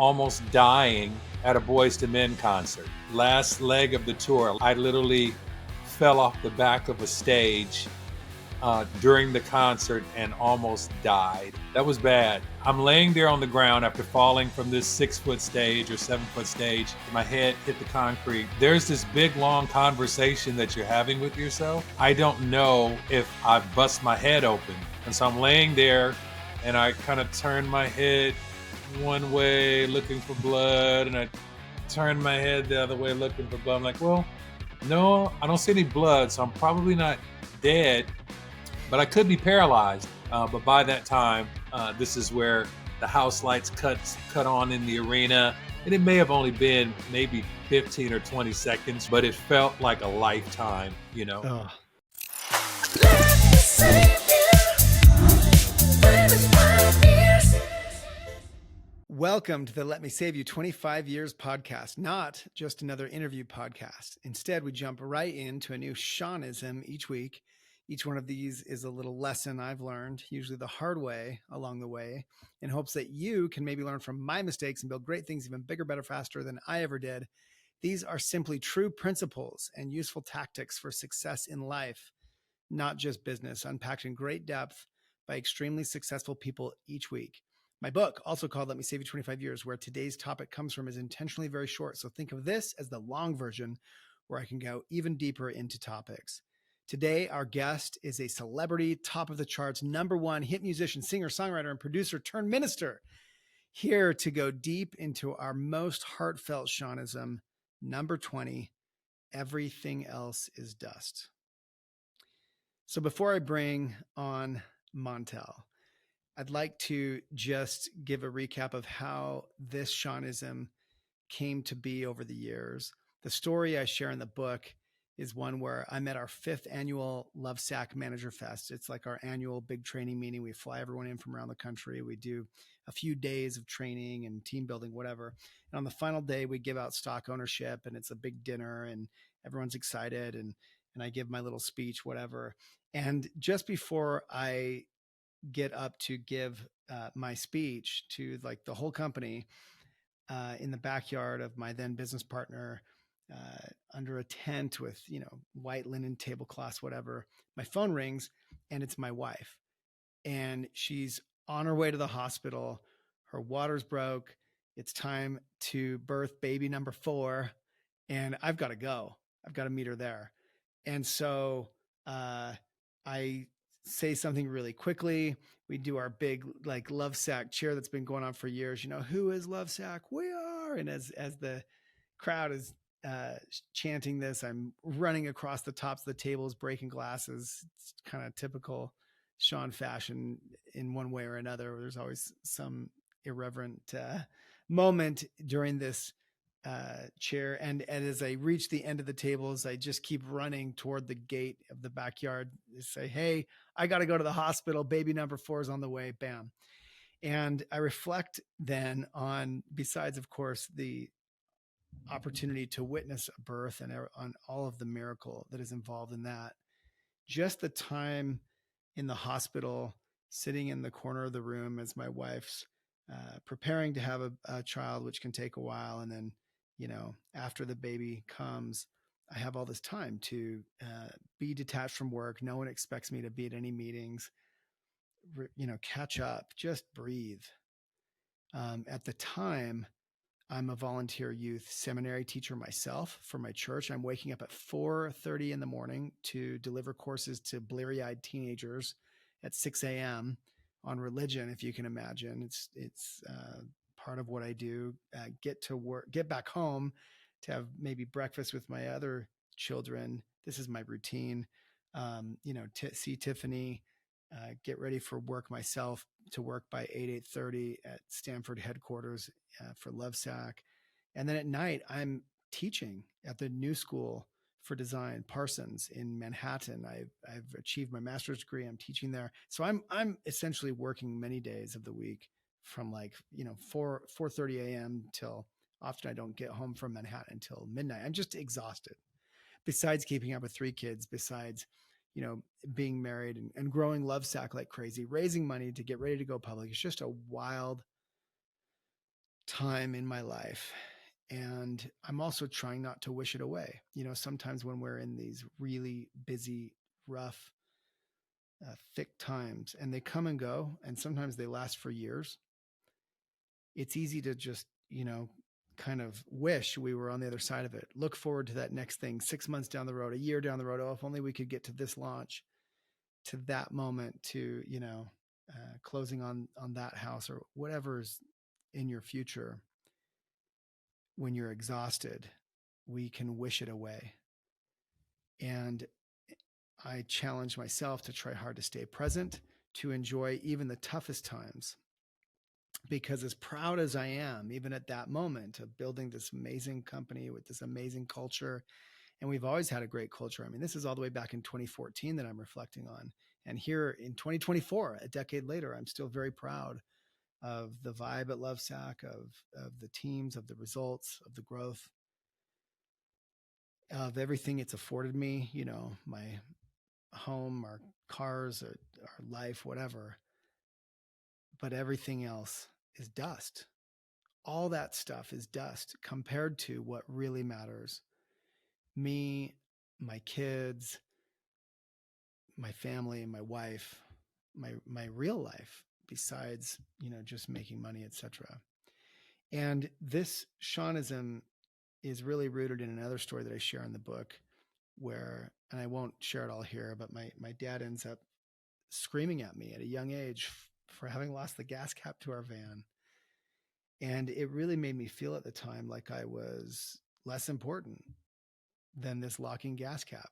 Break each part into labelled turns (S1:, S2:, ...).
S1: almost dying at a Boys to Men concert. Last leg of the tour, I literally fell off the back of a stage during the concert and almost died. That was bad. I'm laying there on the ground after falling from this 6-foot stage or 7-foot stage. My head hit the concrete. There's this big, long conversation that you're having with yourself. I don't know if I've bust my head open. And so I'm laying there and I kind of turn my head one way looking for blood, and I turn my head the other way looking for blood. I'm like, well, no, I don't see any blood, so I'm probably not dead, but I could be paralyzed. But by that time, this is where the house lights cut on in the arena. And it may have only been maybe 15 or 20 seconds, but it felt like a lifetime, you know.
S2: Oh. Welcome to the Let Me Save You 25 Years podcast, not just another interview podcast. Instead, we jump right into a new Seanism each week. Each one of these is a little lesson I've learned, usually the hard way along the way, in hopes that you can maybe learn from my mistakes and build great things even bigger, better, faster than I ever did. These are simply true principles and useful tactics for success in life, not just business, unpacked in great depth by extremely successful people each week. My book, also called Let Me Save You 25 Years, where today's topic comes from, is intentionally very short. So think of this as the long version where I can go even deeper into topics. Today, our guest is a celebrity, top of the charts, #1 hit musician, singer, songwriter, and producer turned minister. Here to go deep into our most heartfelt Seanism, number 20, everything else is dust. So before I bring on Montell, I'd like to just give a recap of how this Seanism came to be over the years. The story I share in the book is one where I'm at our 5th annual Lovesac Manager Fest. It's like our annual big training meeting. We fly everyone in from around the country. We do a few days of training and team building, whatever. And on the final day, we give out stock ownership, and it's a big dinner, and everyone's excited, and I give my little speech, whatever. And just before I get up to give my speech to like the whole company in the backyard of my then business partner, under a tent with, white linen tablecloths, whatever, my phone rings and it's my wife. And she's on her way to the hospital. Her water's broke. It's time to birth baby number 4. And I've got to go. I've got to meet her there. And so I say something really quickly. We do our big like Lovesac cheer that's been going on for years. Who is Lovesac? We are. And as the crowd is chanting this, I'm running across the tops of the tables, breaking glasses. It's kind of typical Sean fashion in one way or another. There's always some irreverent moment during this chair. And as I reach the end of the tables, I just keep running toward the gate of the backyard. They say, hey, I got to go to the hospital. Baby number 4 is on the way. Bam. And I reflect then on, besides, of course, the opportunity to witness a birth and on all of the miracle that is involved in that, just the time in the hospital, sitting in the corner of the room as my wife's preparing to have a child, which can take a while. And then, after the baby comes, I have all this time to be detached from work. No one expects me to be at any meetings, catch up, just breathe. At the time, I'm a volunteer youth seminary teacher myself for my church. I'm waking up at 4:30 in the morning to deliver courses to bleary-eyed teenagers at 6 a.m. on religion, if you can imagine. It's part of what I do. Get to work, get back home to have maybe breakfast with my other children. This is my routine. See Tiffany, get ready for work myself, to work by 8:30 at Stanford headquarters for Lovesac. And then at night, I'm teaching at the New School for Design, Parsons in Manhattan. I've achieved my master's degree. I'm teaching there. So I'm essentially working many days of the week from 4:30 a.m. till often I don't get home from Manhattan until midnight. I'm just exhausted. Besides keeping up with 3 kids, besides being married and growing Lovesac like crazy, raising money to get ready to go public. It's just a wild time in my life. And I'm also trying not to wish it away. Sometimes when we're in these really busy, rough, thick times, and they come and go, and sometimes they last for years, it's easy to just, kind of wish we were on the other side of it. Look forward to that next thing 6 months down the road, a year down the road. Oh, if only we could get to this launch, to that moment, to, closing on that house or whatever's in your future. When you're exhausted, we can wish it away. And I challenge myself to try hard to stay present, to enjoy even the toughest times. Because as proud as I am, even at that moment of building this amazing company with this amazing culture, and we've always had a great culture. I mean, this is all the way back in 2014 that I'm reflecting on. And here in 2024, a decade later, I'm still very proud of the vibe at Lovesac, of the teams, of the results, of the growth, of everything it's afforded me, my home, our cars, our life, whatever. But everything else is dust. All that stuff is dust compared to what really matters. Me, my kids, my family, my wife, my real life, besides, just making money, etc. And this Shamanism is really rooted in another story that I share in the book where, and I won't share it all here, but my dad ends up screaming at me at a young age for having lost the gas cap to our van. And it really made me feel at the time like I was less important than this locking gas cap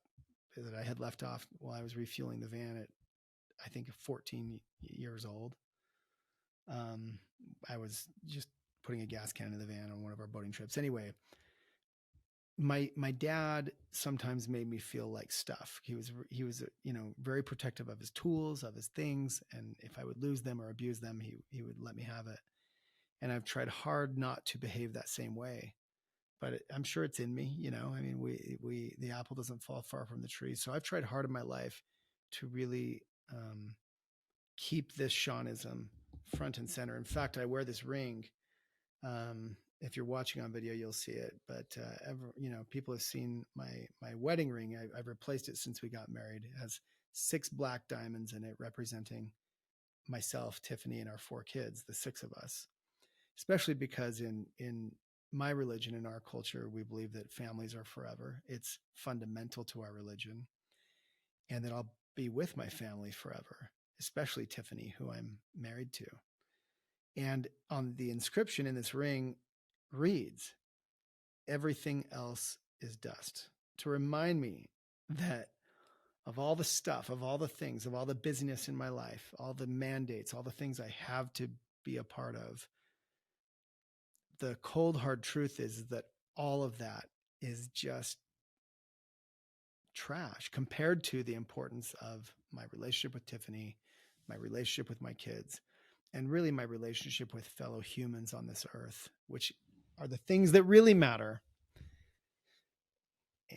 S2: that I had left off while I was refueling the van at, I think, 14 years old. I was just putting a gas can in the van on one of our boating trips. Anyway, my dad sometimes made me feel like stuff. He was very protective of his tools, of his things, and if I would lose them or abuse them, he would let me have it. And I've tried hard not to behave that same way, but I'm sure it's in me. I mean, the apple doesn't fall far from the tree. So I've tried hard in my life to really keep this Shamanism front and center. In fact, I wear this ring. If you're watching on video, you'll see it. But people have seen my wedding ring. I've replaced it since we got married. It has 6 black diamonds in it, representing myself, Tiffany, and our 4 kids, the 6 of us. Especially because in my religion, in our culture, we believe that families are forever. It's fundamental to our religion, and that I'll be with my family forever, especially Tiffany, who I'm married to. And on the inscription in this ring reads, "Everything else is dust," to remind me that of all the stuff, of all the things, of all the busyness in my life, all the mandates, all the things I have to be a part of, the cold, hard truth is that all of that is just trash compared to the importance of my relationship with Tiffany, my relationship with my kids, and really my relationship with fellow humans on this earth, which are the things that really matter.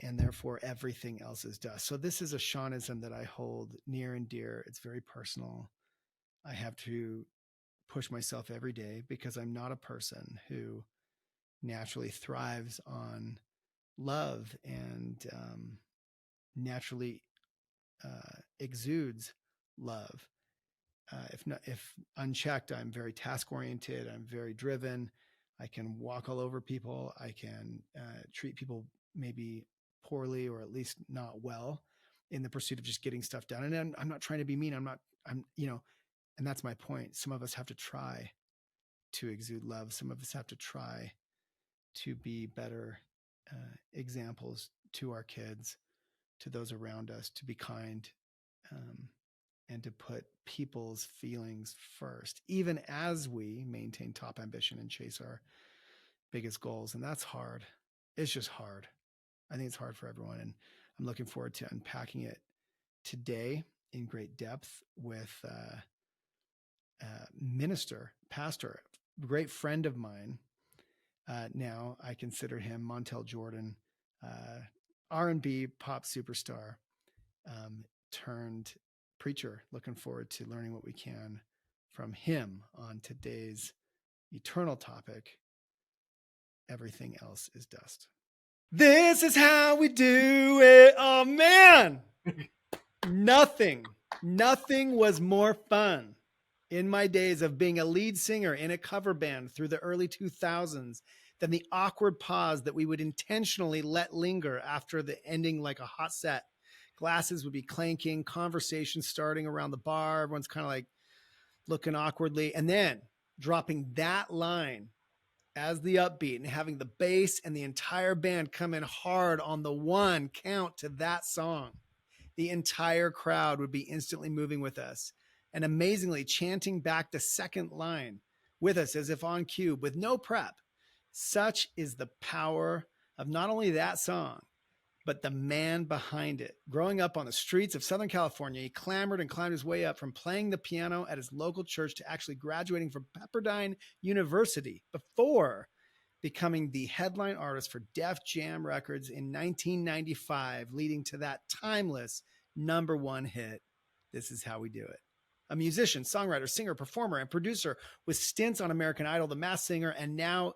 S2: And therefore, everything else is dust. So this is a Shamanism that I hold near and dear. It's very personal. I have to push myself every day because I'm not a person who naturally thrives on love and naturally exudes love. If unchecked, I'm very task oriented. I'm very driven. I can walk all over people. I can treat people maybe poorly or at least not well in the pursuit of just getting stuff done. And I'm not trying to be mean. And that's my point. Some of us have to try to exude love. Some of us have to try to be better examples to our kids, to those around us, to be kind, and to put people's feelings first, even as we maintain top ambition and chase our biggest goals. And that's hard. It's just hard. I think it's hard for everyone. And I'm looking forward to unpacking it today in great depth with minister, pastor, great friend of mine. Now I consider him Montell Jordan, R&B pop superstar, turned preacher. Looking forward to learning what we can from him on today's eternal topic everything else is dust. This is how we do it. Oh man. Nothing was more fun in my days of being a lead singer in a cover band through the early 2000s than the awkward pause that we would intentionally let linger after the ending like a hot set. Glasses would be clanking, conversation starting around the bar, everyone's kind of like looking awkwardly, and then dropping that line as the upbeat and having the bass and the entire band come in hard on the one count to that song. The entire crowd would be instantly moving with us and amazingly chanting back the second line with us as if on cue with no prep. Such is the power of not only that song, but the man behind it. Growing up on the streets of Southern California, he clamored and climbed his way up from playing the piano at his local church to actually graduating from Pepperdine University before becoming the headline artist for Def Jam Records in 1995, leading to that timeless #1 hit, This Is How We Do It. A musician, songwriter, singer, performer, and producer with stints on American Idol, The Masked Singer, and now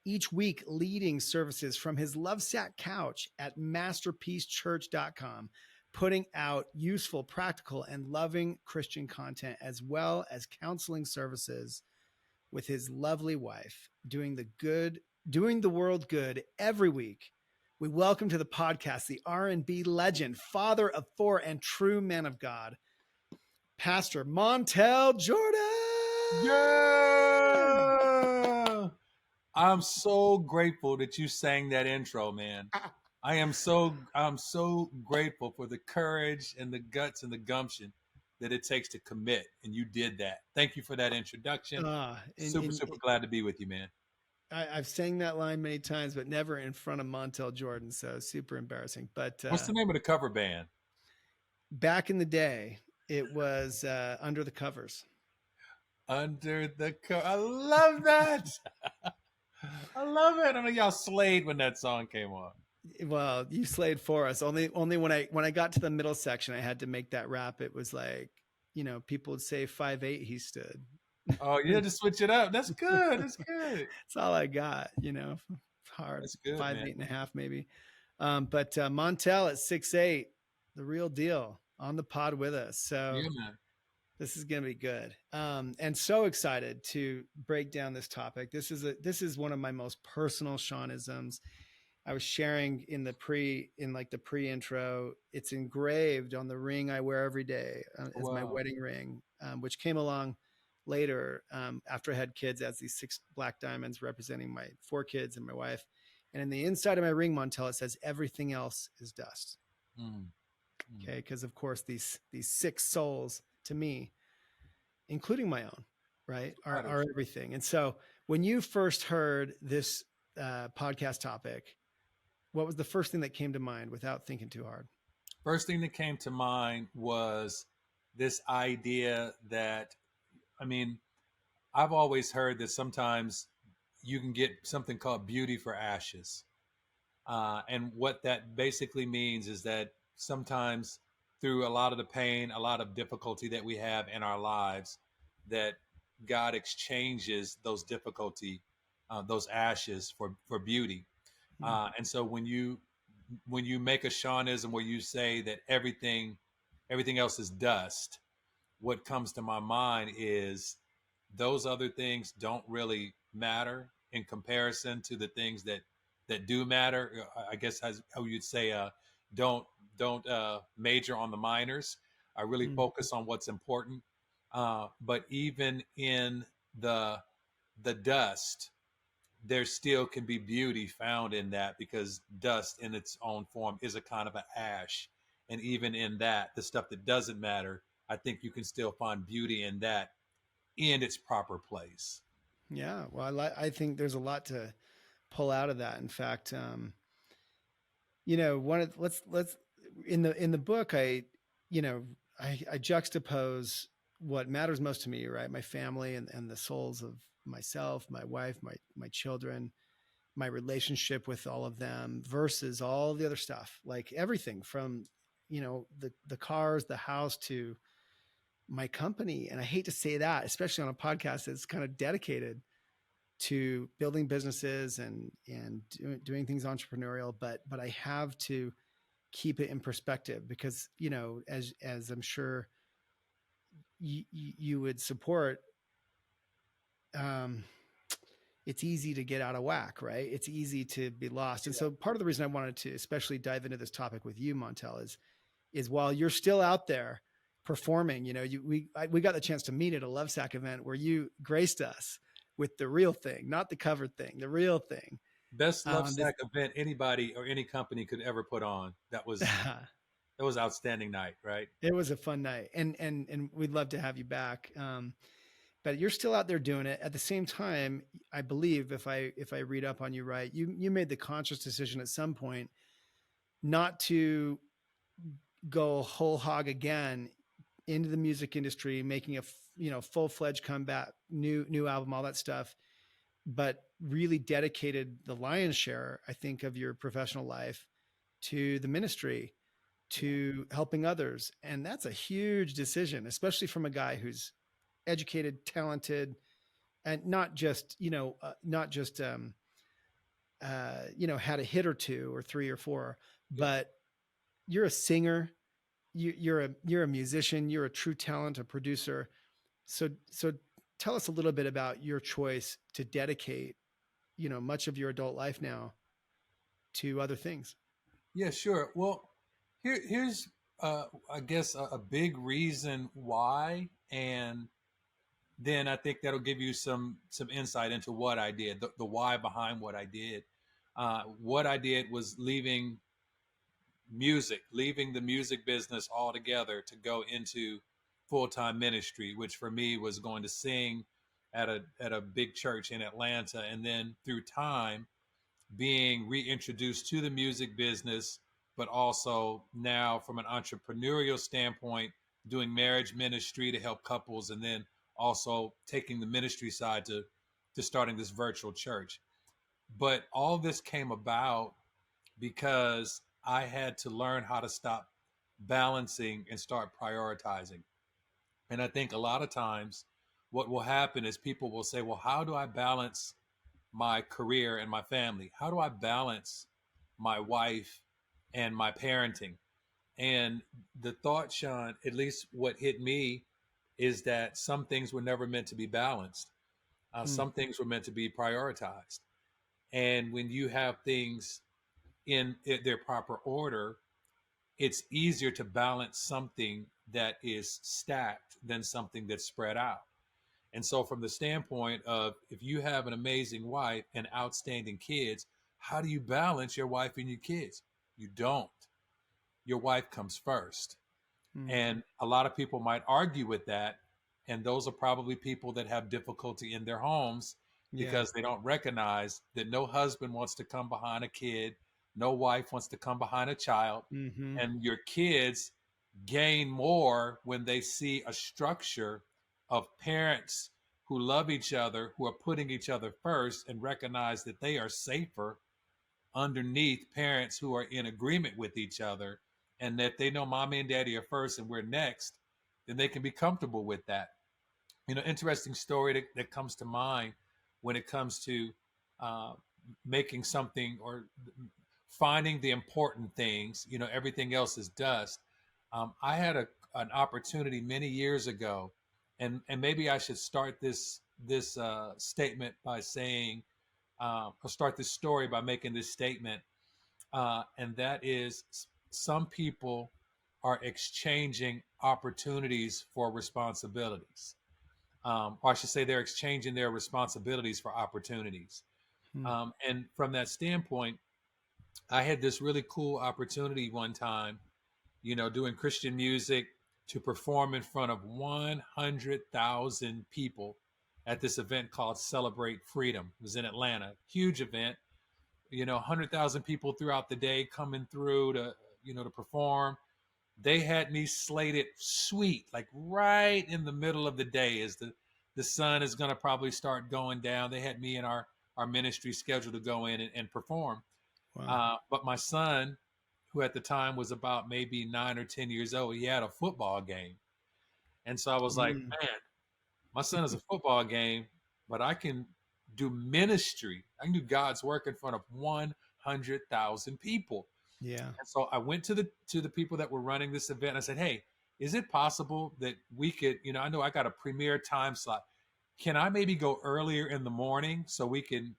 S2: each week leading services from his love-sat couch at masterpiecechurch.com, putting out useful, practical, and loving Christian content, as well as counseling services with his lovely wife, doing the world good every week. We welcome to the podcast the R&B legend, father of 4, and true man of God, Pastor Montell Jordan.
S1: Yeah. I'm so grateful that you sang that intro, man. I'm so grateful for the courage and the guts and the gumption that it takes to commit, and you did that. Thank you for that introduction. Super glad to be with you, man.
S2: I've sang that line many times, but never in front of Montell Jordan, so super embarrassing. But
S1: what's the name of the cover band?
S2: Back in the day, it was Under the Covers.
S1: Under the cover. I love that. I love it. I know y'all slayed when that song came on.
S2: Well, you slayed for us. Only when I got to the middle section, I had to make that rap. It was like, people would say 5'8" he stood.
S1: Oh, you had to switch it up. That's good. That's good.
S2: That's all I got, hard.
S1: That's good,
S2: 5'8.5" maybe. But Montell at 6'8", the real deal, on the pod with us. So
S1: yeah, man.
S2: This is going to be good. And so excited to break down this topic. This is one of my most personal Seanisms. I was sharing in the pre-intro. It's engraved on the ring I wear every day as my wedding ring, which came along later after I had kids, as these 6 black diamonds representing my 4 kids and my wife. And in the inside of my ring, Montell, it says, everything else is dust. Okay, because of course these 6 souls to me, including my own, right, are everything. And so when you first heard this podcast topic, what was the first thing that came to mind without thinking too hard?
S1: First thing that came to mind was this idea that, I've always heard that sometimes you can get something called beauty for ashes. And what that basically means is that sometimes through a lot of the pain, a lot of difficulty that we have in our lives, that God exchanges those difficulty, those ashes for beauty. And so when you make a Seanism where you say that everything else is dust, what comes to my mind is those other things don't really matter in comparison to the things that do matter. I guess how you'd say, don't major on the minors. I really focus on what's important. But even in the dust, there still can be beauty found in that, because dust in its own form is a kind of an ash. And even in that, the stuff that doesn't matter, I think you can still find beauty in that in its proper place.
S2: Yeah. Well, I think there's a lot to pull out of that. In fact, let's in the book, I juxtapose what matters most to me, right? My family and the souls of myself, my wife, my children, my relationship with all of them, versus all the other stuff, like everything from, the cars, the house, to my company. And I hate to say that, especially on a podcast that's kind of dedicated to building businesses and doing things entrepreneurial, but I have to keep it in perspective because, you know, as I'm sure you would support, um, it's easy to get out of whack, right? It's easy to be lost. And so part of the reason I wanted to especially dive into this topic with you, Montell, is while you're still out there performing, you know, we got the chance to meet at a Lovesack event where you graced us with the real thing, not the covered thing, the real thing.
S1: Best Love
S2: This,
S1: Sack event anybody or any company could ever put on. That was outstanding night, right?
S2: it was a fun night, and we'd love to have you back. But you're still out there doing it. At the same time, I believe if I read up on you right, you made the conscious decision at some point not to go whole hog again into the music industry, making a full-fledged comeback, new album, all that stuff, but really dedicated the lion's share, I think, of your professional life to the ministry, to helping others. And that's a huge decision, especially from a guy who's educated, talented, and not just had a hit or two or three or four, but you're a singer, you're a musician, you're a true talent, a producer. So tell us a little bit about your choice to dedicate, much of your adult life now to other things.
S1: Yeah, sure. Well, here's I guess a big reason why, and then I think that'll give you some insight into what I did, the why behind what I did. What I did was leaving the music business altogether to go into full-time ministry, which for me was going to sing at a big church in Atlanta, and then through time being reintroduced to the music business, but also now from an entrepreneurial standpoint, doing marriage ministry to help couples, and then also taking the ministry side to starting this virtual church. But all this came about because I had to learn how to stop balancing and start prioritizing. And I think a lot of times what will happen is people will say, well, how do I balance my career and my family? How do I balance my wife and my parenting? And the thought, Sean, at least what hit me, is that some things were never meant to be balanced.
S2: Hmm.
S1: Some things were meant to be prioritized. And when you have things in their proper order, it's easier to balance something that is stacked than something that's spread out. And so, from the standpoint of if you have an amazing wife and outstanding kids, how do you balance your wife and your kids? You don't. Your wife comes first.
S2: Hmm.
S1: And a lot of people might argue with that. And those are probably people that have difficulty in their homes
S2: Yeah.
S1: because they don't recognize that no husband wants to come behind a kid, no wife wants to come behind a child.
S2: Mm-hmm.
S1: And your kids gain more when they see a structure of parents who love each other, who are putting each other first, and recognize that they are safer underneath parents who are in agreement with each other, and that they know mommy and daddy are first and we're next, then they can be comfortable with that. Interesting story that comes to mind when it comes to uh, making something or finding the important things. Everything else is dust. I had an opportunity many years ago, and maybe I should start this statement by saying, or start this story by making this statement, and that is, some people are exchanging opportunities for responsibilities. Or I should say, they're exchanging their responsibilities for opportunities.
S2: Hmm.
S1: And from that standpoint, I had this really cool opportunity one time, doing Christian music, to perform in front of 100,000 people at this event called Celebrate Freedom. It was in Atlanta, huge event. 100,000 people throughout the day coming through to perform. They had me slated sweet, like right in the middle of the day as the sun is going to probably start going down. They had me in our ministry scheduled to go in and perform.
S2: Wow.
S1: But my son, who at the time was about maybe 9 or 10 years old, he had a football game. And so I was like,
S2: Mm.
S1: man, my son has a football game, but I can do ministry. I can do God's work in front of 100,000 people.
S2: Yeah.
S1: And so I went to the people that were running this event. I said, "Hey, is it possible that we could, I know I got a premier time slot. Can I maybe go earlier in the morning so we can,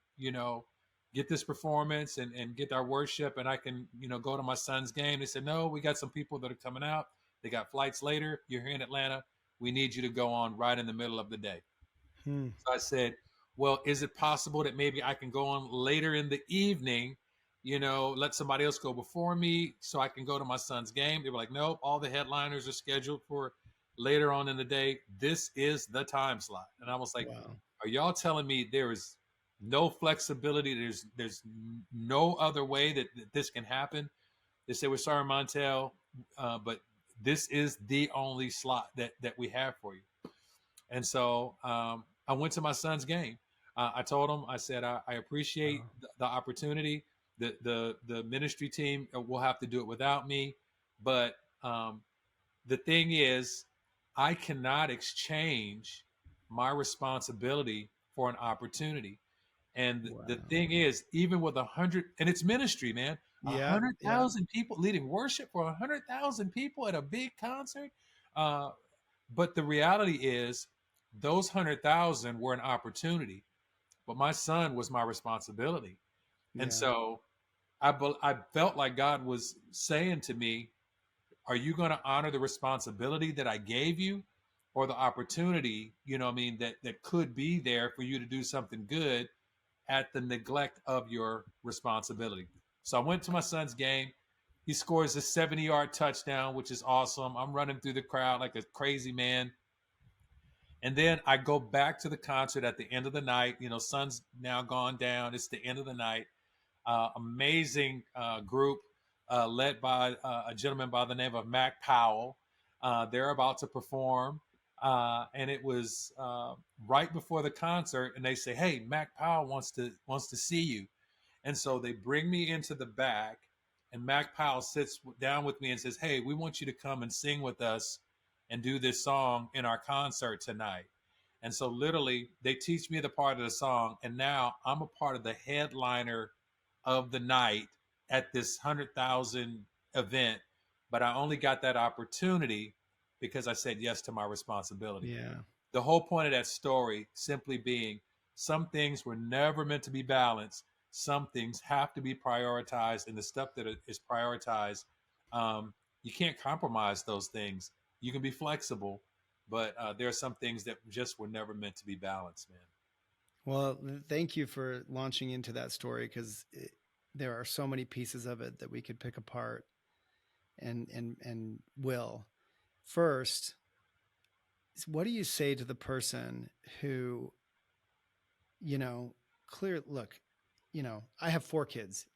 S1: get this performance and get our worship, and I can, go to my son's game?" They said, "No, we got some people that are coming out. They got flights later. You're here in Atlanta. We need you to go on right in the middle of the day."
S2: Hmm.
S1: So I said, "Well, is it possible that maybe I can go on later in the evening, let somebody else go before me so I can go to my son's game?" They were like, "Nope, all the headliners are scheduled for later on in the day. This is the time slot." And I was like,
S2: Wow.
S1: "Are y'all telling me there is no flexibility? There's no other way that this can happen?" They said, "We're sorry, Montell, but this is the only slot that we have for you." And so I went to my son's game. I told him, I said, I appreciate
S2: Wow.
S1: the opportunity. The ministry team will have to do it without me. But the thing is, I cannot exchange my responsibility for an opportunity. And the
S2: Wow.
S1: thing is, even with 100, and it's ministry, man, a
S2: Yeah.
S1: hundred
S2: Yeah.
S1: thousand people leading worship for 100,000 people at a big concert. Uh, but the reality is, those 100,000 were an opportunity, but my son was my responsibility. And
S2: Yeah.
S1: so I felt like God was saying to me, "Are you going to honor the responsibility that I gave you, or the opportunity, that could be there for you to do something good at the neglect of your responsibility?" So I went to my son's game. He scores a 70-yard touchdown, which is awesome. I'm running through the crowd like a crazy man. And then I go back to the concert at the end of the night. Sun's now gone down. It's the end of the night. Amazing group led by a gentleman by the name of Mac Powell. They're about to perform. And it was right before the concert, and they say, "Hey, Mac Powell wants to see you." And so they bring me into the back, and Mac Powell sits down with me and says, "Hey, we want you to come and sing with us and do this song in our concert tonight." And so literally they teach me the part of the song, and now I'm a part of the headliner of the night at this 100,000 event. But I only got that opportunity because I said yes to my responsibility.
S2: Yeah.
S1: The whole point of that story simply being, some things were never meant to be balanced. Some things have to be prioritized, and the stuff that is prioritized, um, you can't compromise those things. You can be flexible, but there are some things that just were never meant to be balanced, man.
S2: Well, thank you for launching into that story, because there are so many pieces of it that we could pick apart and will. First, what do you say to the person who, you know, clear look, I have 4 kids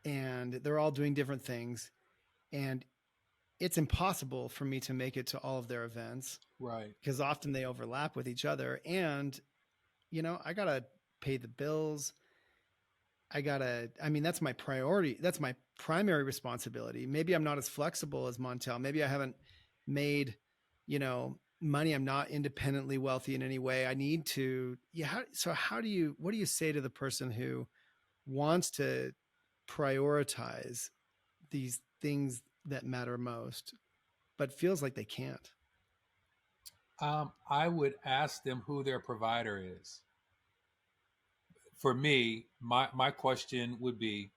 S2: and they're all doing different things, and it's impossible for me to make it to all of their events
S1: Right.
S2: because often they overlap with each other. And, I got to pay the bills. That's my priority. That's my primary responsibility. Maybe I'm not as flexible as Montell. Maybe I haven't made, money. I'm not independently wealthy in any way. I need to, yeah. So what do you say to the person who wants to prioritize these things that matter most, but feels like they can't?
S1: I would ask them who their provider is. For me, my question would be,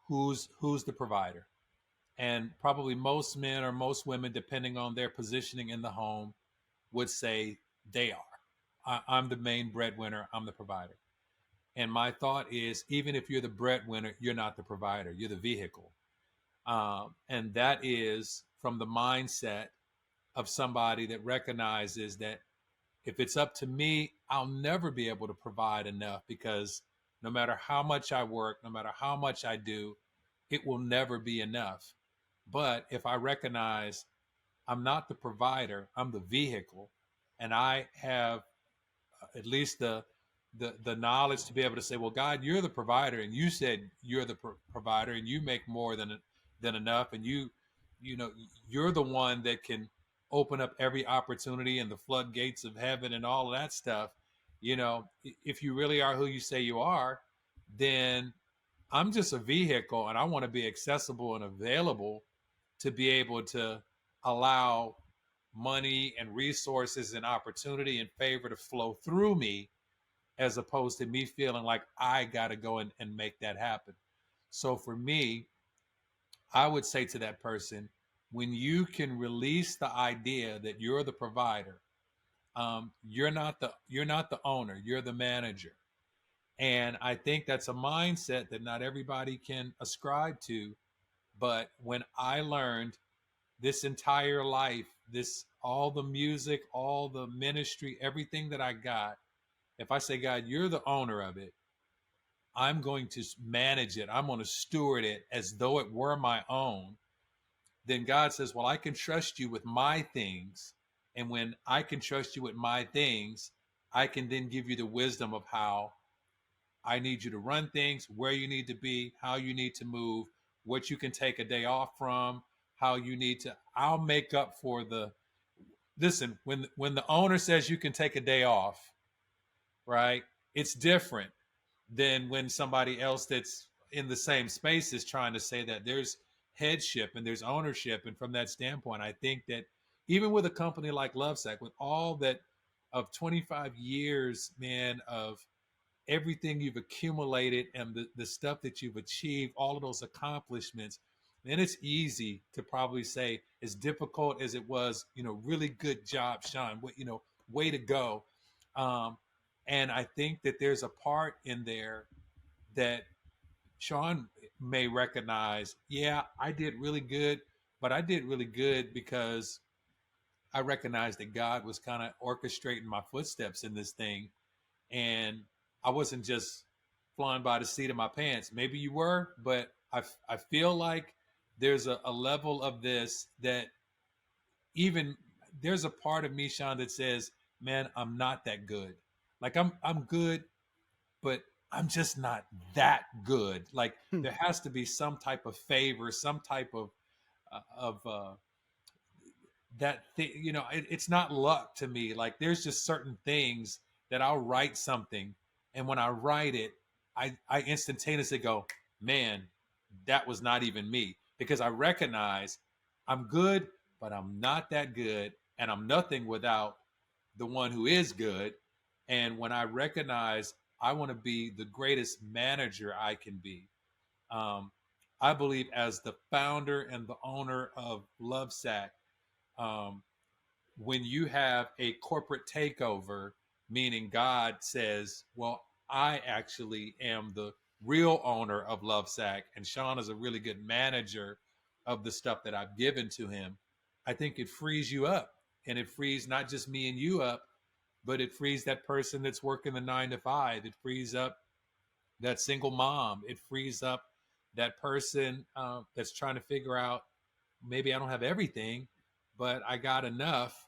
S1: who's the provider? And probably most men or most women, depending on their positioning in the home, would say they are. I'm the main breadwinner. I'm the provider. And my thought is, even if you're the breadwinner, you're not the provider. You're the vehicle. And that is from the mindset of somebody that recognizes that if it's up to me, I'll never be able to provide enough, because no matter how much I work, no matter how much I do, it will never be enough. But if I recognize I'm not the provider, I'm the vehicle, and I have at least the knowledge to be able to say, "Well, God, you're the provider, and you said you're the provider, and you make more than enough, and you know you're the one that can open up every opportunity and the floodgates of heaven and all of that stuff." If you really are who you say you are, then I'm just a vehicle, and I want to be accessible and available to be able to allow money and resources and opportunity and favor to flow through me, as opposed to me feeling like I got to go and make that happen. So for me, I would say to that person, when you can release the idea that you're the provider, you're not the owner, you're the manager. And I think that's a mindset that not everybody can ascribe to. But when I learned this entire life, this all the music, all the ministry, everything that I got, if I say, God, you're the owner of it, I'm going to manage it, I'm going to steward it as though it were my own, then God says, well, I can trust you with my things. And when I can trust you with my things, I can then give you the wisdom of how I need you to run things, where you need to be, how you need to move, what you can take a day off from, how you need to. I'll make up for the. Listen, when the owner says you can take a day off, right? It's different than when somebody else that's in the same space is trying to say that there's headship and there's ownership. And from that standpoint, I think that even with a company like Lovesac, with all that of 25 years, man, of everything you've accumulated and the stuff that you've achieved, all of those accomplishments, then it's easy to probably say, as difficult as it was, really good job, Sean. Way to go. Um, and I think that there's a part in there that Sean may recognize. Yeah, I did really good, but I did really good because I recognized that God was kind of orchestrating my footsteps in this thing, and I wasn't just flying by the seat of my pants. Maybe you were, but I feel like there's a level of this that even there's a part of me, Sean, that says, man, I'm not that good. Like I'm good, but I'm just not that good. Like
S2: Hmm.
S1: there has to be some type of favor, some type of that thing. It's not luck to me. Like there's just certain things that I'll write something, and when I write it, I instantaneously go, man, that was not even me, because I recognize I'm good, but I'm not that good, and I'm nothing without the one who is good. And when I recognize I want to be the greatest manager I can be, um, I believe as the founder and the owner of Lovesac, um, when you have a corporate takeover, meaning God says, well, I actually am the real owner of Lovesac, and Sean is a really good manager of the stuff that I've given to him, I think it frees you up. And it frees not just me and you up, but it frees that person that's working the 9 to 5. It frees up that single mom. It frees up that person that's trying to figure out, maybe I don't have everything, but I got enough.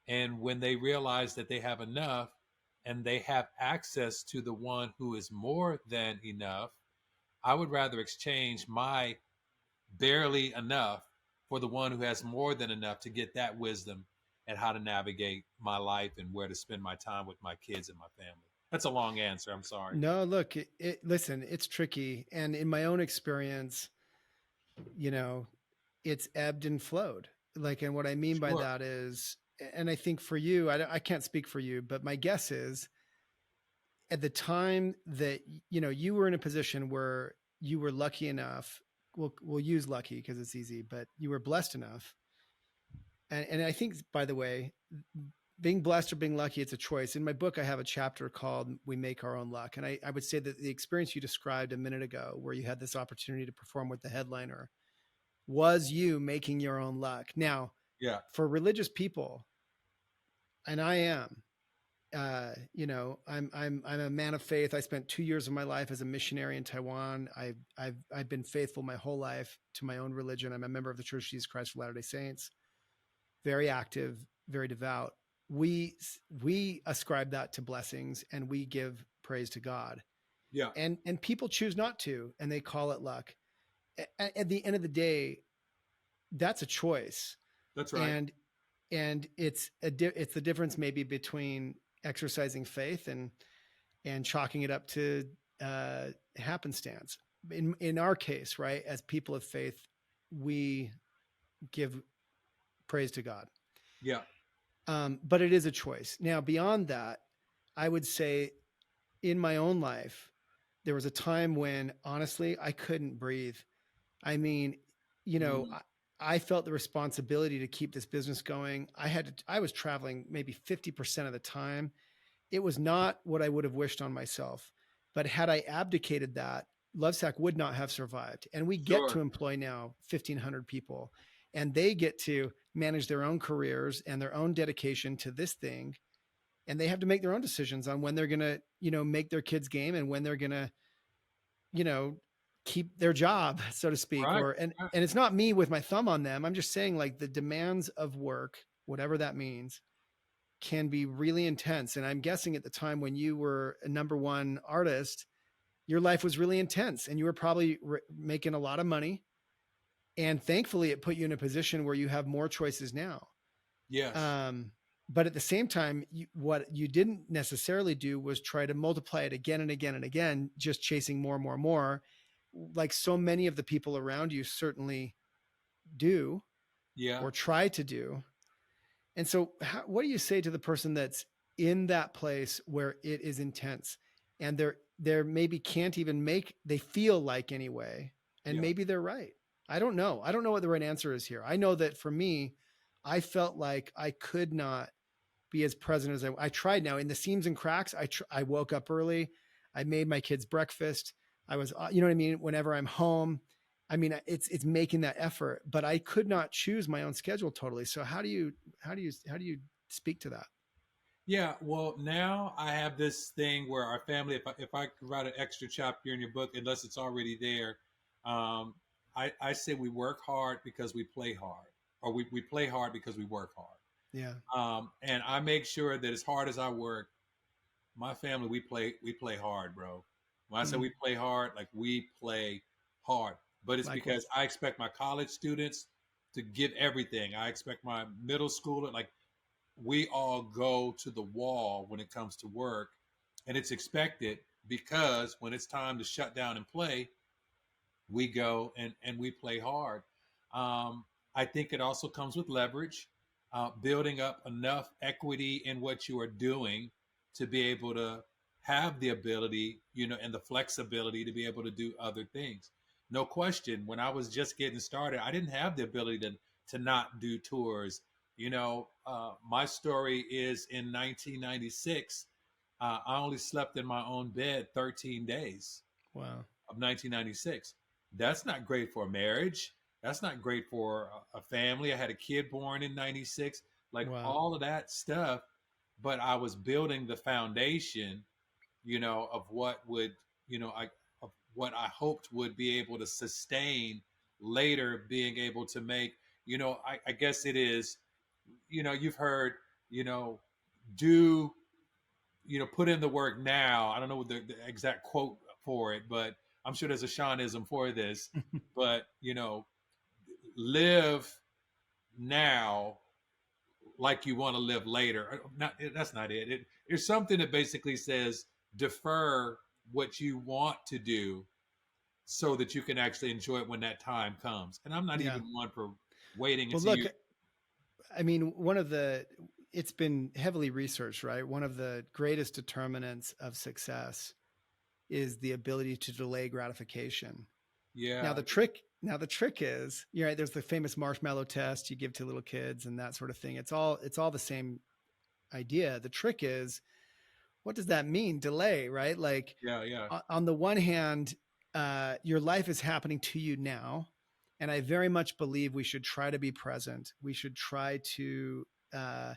S1: And when they realize that they have enough and they have access to the one who is more than enough, I would rather exchange my barely enough for the one who has more than enough to get that wisdom and how to navigate my life and where to spend my time with my kids and my family. That's a long answer. I'm sorry.
S2: No, look, listen, it's tricky. And in my own experience, you know, it's ebbed and flowed. Like, and what I mean by
S1: Sure.
S2: that is, and I think for you, I can't speak for you, but my guess is at the time that, you were in a position where you were lucky enough, we'll use lucky because it's easy, but you were blessed enough. And I think, by the way, being blessed or being lucky, it's a choice. In my book, I have a chapter called We Make Our Own Luck. And I would say that the experience you described a minute ago, where you had this opportunity to perform with the headliner, was you making your own luck. Now,
S1: Yeah.
S2: for religious people, and I am, I'm a man of faith. I spent 2 years of my life as a missionary in Taiwan. I've been faithful my whole life to my own religion. I'm a member of the Church of Jesus Christ of Latter-day Saints, very active, very devout. We ascribe that to blessings, and we give praise to God.
S1: Yeah.
S2: And people choose not to, and they call it luck. At the end of the day, that's a choice.
S1: That's right.
S2: And it's the difference maybe between, exercising faith and chalking it up to happenstance. In our case, right, as people of faith, we give praise to God.
S1: Yeah.
S2: But it is a choice. Now, beyond that, I would say in my own life, there was a time when honestly I couldn't breathe. I mean, you know,
S1: Mm,
S2: I felt the responsibility to keep this business going. I was traveling maybe 50% of the time. It was not what I would have wished on myself. But had I abdicated that, Lovesac would not have survived. And we get to
S1: sure.
S2: employ now 1,500 people, and they get to manage their own careers and their own dedication to this thing. And they have to make their own decisions on when they're going to, make their kids game and when they're going to, you know, keep their job, so to speak.
S1: Right.
S2: Or, and,
S1: Right.
S2: and it's not me with my thumb on them. I'm just saying, like, the demands of work, whatever that means, can be really intense. And I'm guessing at the time when you were a number one artist, your life was really intense and you were probably making a lot of money. And thankfully, it put you in a position where you have more choices now.
S1: Yes.
S2: Um, but at the same time, what you didn't necessarily do was try to multiply it again and again and again, just chasing more and more and more, like so many of the people around you certainly do
S1: Yeah.
S2: or try to do. And so, what do you say to the person that's in that place where it is intense and they're maybe can't even they feel like anyway, and
S1: Yeah.
S2: maybe they're right. I don't know. I don't know what the right answer is here. I know that for me, I felt like I could not be as present as I tried. Now in the seams and cracks, I woke up early. I made my kids breakfast. I was, you know what I mean? Whenever I'm home, I mean, it's making that effort, but I could not choose my own schedule totally. So how do you speak to that?
S1: Yeah, well, now I have this thing where our family, if I write an extra chapter in your book, unless it's already there, um, I say we work hard because we play hard, or we play hard because we work hard.
S2: Yeah.
S1: And I make sure that as hard as I work, my family we play hard, bro. When I say
S2: Mm,
S1: we play hard, like we play hard, but it's because
S2: likewise.
S1: I expect my college students to give everything. I expect my middle schooler, like we all go to the wall when it comes to work, and it's expected because when it's time to shut down and play, we go and we play hard. Um, I think it also comes with leverage, building up enough equity in what you are doing to be able to have the ability, and the flexibility to be able to do other things. No question. When I was just getting started, I didn't have the ability to not do tours. My story is in 1996. I only slept in my own bed 13 days
S2: Wow.
S1: of 1996. That's not great for a marriage. That's not great for a family. I had a kid born in 96, like
S2: Wow.
S1: all of that stuff. But I was building the foundation, of what would, of what I hoped would be able to sustain later being able to make, I guess it is, you've heard, you know, do put in the work now. I don't know what the exact quote for it, but I'm sure there's a Seanism for this. But live now like you want to live later. Not that's not it. It's something that basically says defer what you want to do so that you can actually enjoy it when that time comes. And I'm not
S2: Yeah.
S1: even one for waiting
S2: Well,
S1: until
S2: look,
S1: you.
S2: I mean, it's been heavily researched, right? One of the greatest determinants of success is the ability to delay gratification. Now
S1: Yeah,
S2: the trick is, you're right, there's the famous marshmallow test you give to little kids and that sort of thing. It's all the same idea. The trick is, what does that mean? Delay, right? Like,
S1: yeah, yeah,
S2: on the one hand, your life is happening to you now. And I very much believe we should try to be present. We should try to uh,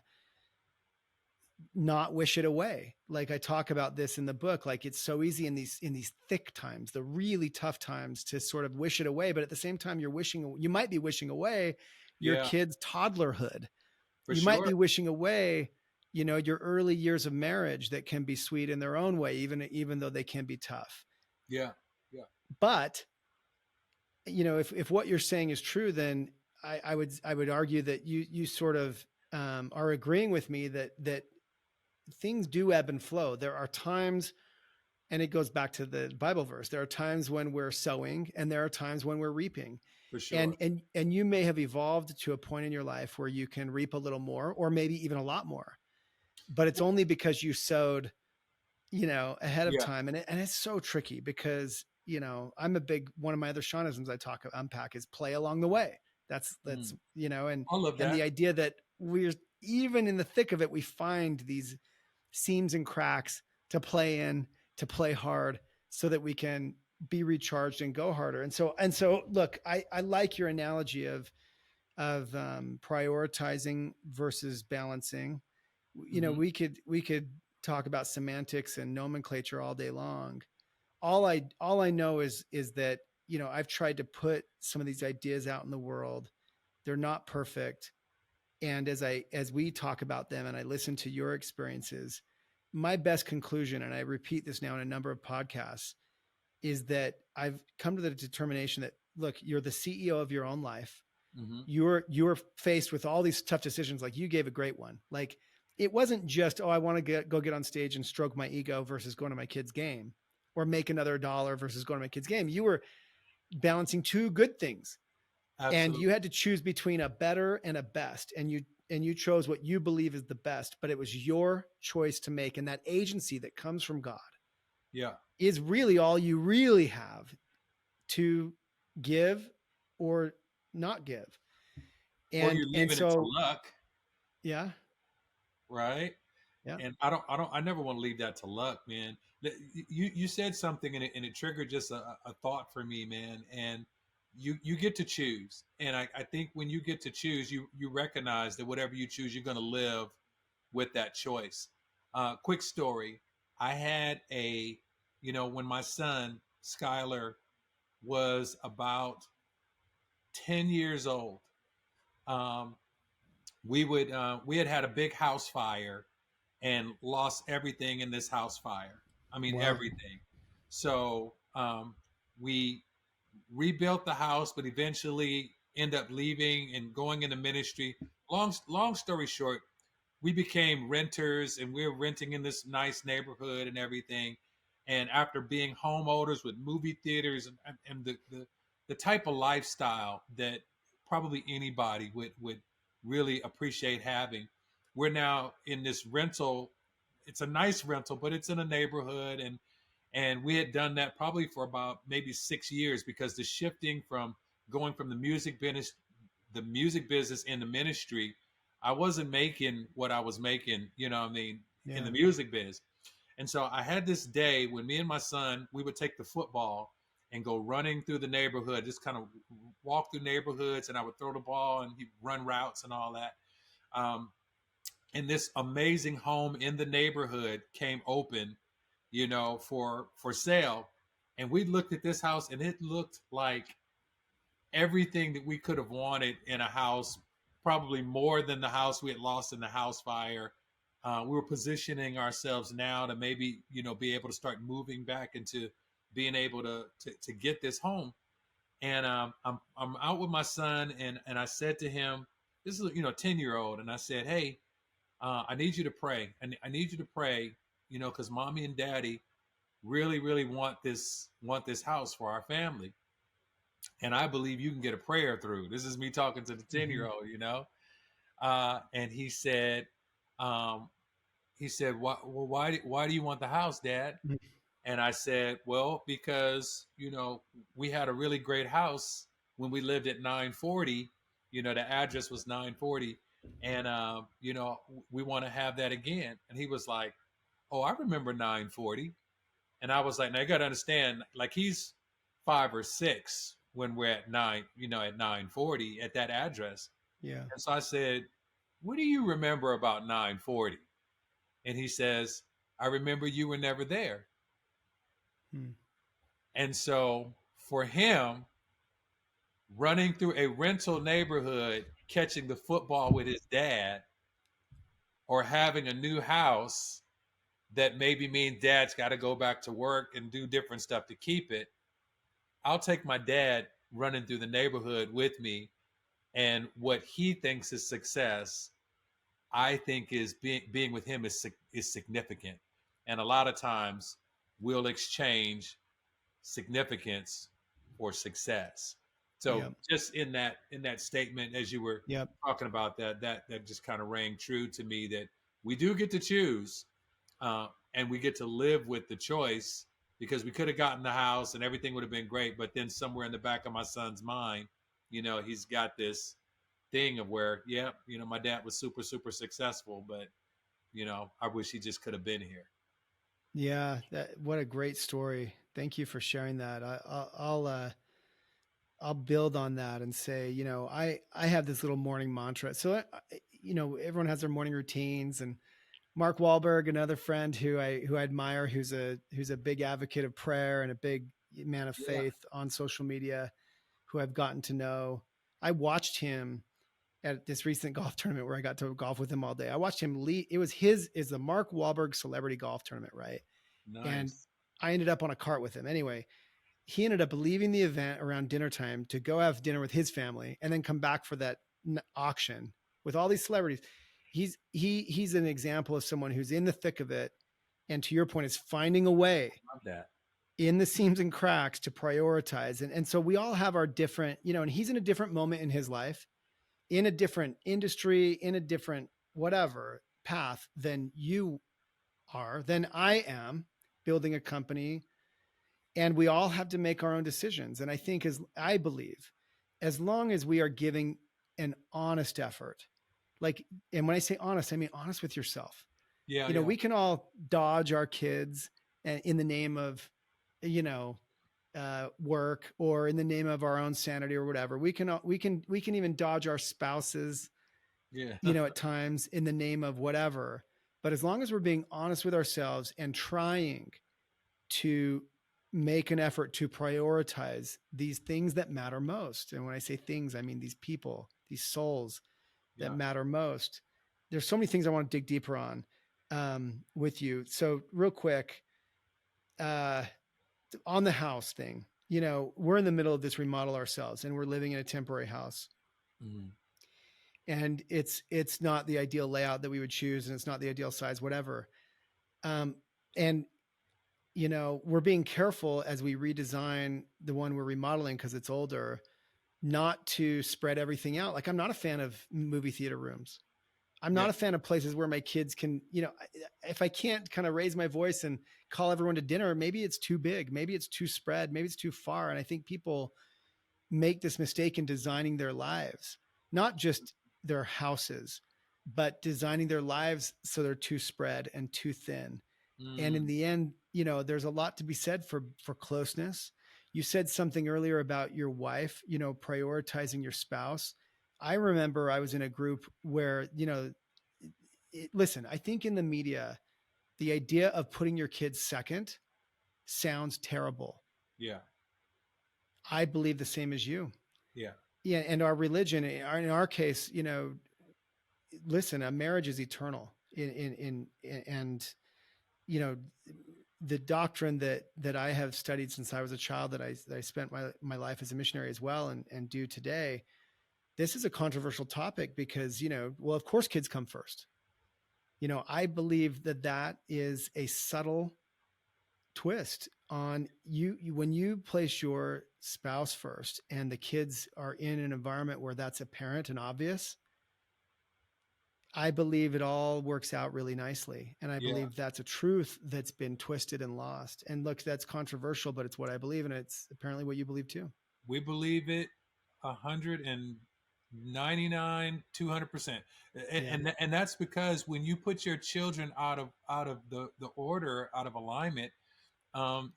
S2: not wish it away. Like I talk about this in the book, like it's so easy in these thick times, the really tough times, to sort of wish it away. But at the same time, you might be wishing away your
S1: yeah,
S2: kid's toddlerhood.
S1: for
S2: You might be
S1: sure.
S2: wishing away, your early years of marriage that can be sweet in their own way, even though they can be tough.
S1: Yeah, yeah,
S2: But if what you're saying is true, then I would argue that you sort of are agreeing with me that things do ebb and flow. There are times, and it goes back to the Bible verse. There are times when we're sowing, and there are times when we're reaping.
S1: For sure.
S2: And you may have evolved to a point in your life where you can reap a little more, or maybe even a lot more. But it's only because you sowed, ahead of
S1: Yeah.
S2: time. And it's so tricky because, I'm a big, one of my other Shaunisms I unpack is play along the way. That's,
S1: Mm.
S2: and
S1: I love
S2: the
S1: that.
S2: idea that we're even in the thick of it, we find these seams and cracks to play in, to play hard so that we can be recharged and go harder. And so look, I like your analogy of prioritizing versus balancing.
S1: Hmm.
S2: We could talk about semantics and nomenclature all day long. All I know is that I've tried to put some of these ideas out in the world. They're not perfect, and as we talk about them and I listen to your experiences, my best conclusion, and I repeat this now in a number of podcasts, is that I've come to the determination that, look, you're the CEO of your own life.
S1: Hmm.
S2: You're faced with all these tough decisions. Like, you gave a great one. Like, it wasn't just, oh, I want to go get on stage and stroke my ego versus going to my kid's game, or make another dollar versus going to my kid's game. You were balancing two good things, and
S1: Absolutely.
S2: you had to choose between a better and a best, and you chose what you believe is the best, but it was your choice to make. And that agency that comes from God
S1: Yeah.
S2: is really all you really have to give or not give.
S1: Or
S2: and
S1: you're
S2: and
S1: leaving it to
S2: so
S1: luck,
S2: yeah.
S1: right?
S2: Yeah.
S1: And I never want to leave that to luck, man. You said something and it triggered just a thought for me, man. And you get to choose. And I think when you get to choose, you recognize that whatever you choose, you're going to live with that choice. Quick story. I had when my son, Skylar, was about 10 years old, um, we had a big house fire and lost everything in this house fire. I mean,
S2: Wow.
S1: everything. So we rebuilt the house, but eventually end up leaving and going into ministry. Long story short, we became renters and we were renting in this nice neighborhood and everything. And after being homeowners with movie theaters and the type of lifestyle that probably anybody would really appreciate having, we're now in this rental. It's a nice rental, but it's in a neighborhood, and we had done that probably for about maybe 6 years because the shifting from going from the music business into ministry, I wasn't making what I was making, what I mean, in
S2: Yeah.
S1: the music biz. And so I had this day when me and my son, we would take the football and go running through the neighborhood, just kind of walk through neighborhoods, and I would throw the ball and he'd run routes and all that. Um, and this amazing home in the neighborhood came open, for sale. And we looked at this house and it looked like everything that we could have wanted in a house, probably more than the house we had lost in the house fire. We were positioning ourselves now to maybe, be able to start moving back into being able to get this home. And I'm out with my son, and I said to him, this is 10-year-old, and I said, hey, I need you to pray, and I need you to pray, because mommy and daddy really, really want this house for our family, and I believe you can get a prayer through. This is me talking to the 10
S2: Mm-hmm.
S1: year old, and um, he said, why do you want the house, Dad? And I said, well, because we had a really great house when we lived at 940. The address was 940, and we want to have that again. And he was like, oh, I remember 940. And I was like, now you got to understand, like, he's 5 or 6 when we're at at 940 at that address.
S2: Yeah.
S1: And so I said, what do you remember about 940? And he says, I remember you were never there.
S2: Mm.
S1: And so for him, running through a rental neighborhood, catching the football with his dad, or having a new house that maybe means dad's got to go back to work and do different stuff to keep it, I'll take my dad running through the neighborhood with me, and what he thinks is success I think is being with him is significant, and a lot of times we'll exchange significance for success. So
S2: Yep.
S1: just in that statement, as you were
S2: Yep.
S1: talking about that just kind of rang true to me that we do get to choose, and we get to live with the choice because we could have gotten the house and everything would have been great, but then somewhere in the back of my son's mind, he's got this thing of where, yeah, my dad was super successful, but I wish he just could have been here.
S2: Yeah. What a great story. Thank you for sharing that. I'll build on that and say, I have this little morning mantra. So, everyone has their morning routines, and Mark Wahlberg, another friend who I admire, who's a big advocate of prayer and a big man of
S1: Yeah,
S2: faith on social media, who I've gotten to know. I watched him at this recent golf tournament where I got to golf with him all day. I watched him lead. It was is the Mark Wahlberg Celebrity Golf Tournament, right? And
S1: nice.
S2: I ended up on a cart with him. Anyway, he ended up leaving the event around dinner time to go have dinner with his family and then come back for that auction with all these celebrities. He's an example of someone who's in the thick of it, and to your point, is finding a way
S1: Love that.
S2: in the seams and cracks to prioritize. And so we all have our different, and he's in a different moment in his life, in a different industry, in a different whatever path than you are, than I am, building a company. And we all have to make our own decisions. And I believe, as long as we are giving an honest effort, like, and when I say honest, I mean honest with yourself.
S1: Yeah, yeah,
S2: We can all dodge our kids in the name of, you know, work, or in the name of our own sanity or whatever. We can even dodge our spouses,
S1: yeah,
S2: at times in the name of whatever. But as long as we're being honest with ourselves and trying to make an effort to prioritize these things that matter most. And when I say things, I mean these people, these souls that
S1: yeah.
S2: matter most. There's so many things I want to dig deeper on with you. So real quick, uh, on the house thing, we're in the middle of this remodel ourselves, and we're living in a temporary house.
S1: Mhm.
S2: And it's not the ideal layout that we would choose, and it's not the ideal size, whatever. And we're being careful as we redesign the one we're remodeling because it's older, not to spread everything out. Like, I'm not a fan of movie theater rooms. I'm
S1: Yeah.
S2: not a fan of places where my kids can, if I can't kind of raise my voice and call everyone to dinner, maybe it's too big, maybe it's too spread, maybe it's too far. And I think people make this mistake in designing their lives, not just their houses, but designing their lives so they're too spread and too thin. And in
S1: Mm,
S2: the end, there's a lot to be said for closeness. You said something earlier about your wife, prioritizing your spouse. I remember I was in a group where, listen, I think in the media, the idea of putting your kids second sounds terrible.
S1: yeah,
S2: I believe the same as you.
S1: yeah,
S2: Yeah. And our religion, in our case, listen, a marriage is eternal and, you know, the doctrine that I have studied since I was a child, that I spent my life as a missionary as well, and do today. This is a controversial topic because, well, of course kids come first. I believe that is a subtle twist on when you place your spouse first and the kids are in an environment where that's apparent and obvious. I believe it all works out really nicely. And I
S1: yeah.
S2: believe that's a truth that's been twisted and lost. And look, that's controversial, but it's what I believe. And it's apparently what you believe too.
S1: We believe it 199, 200%. And,
S2: Yeah.
S1: and that's because when you put your children out of the order, out of alignment,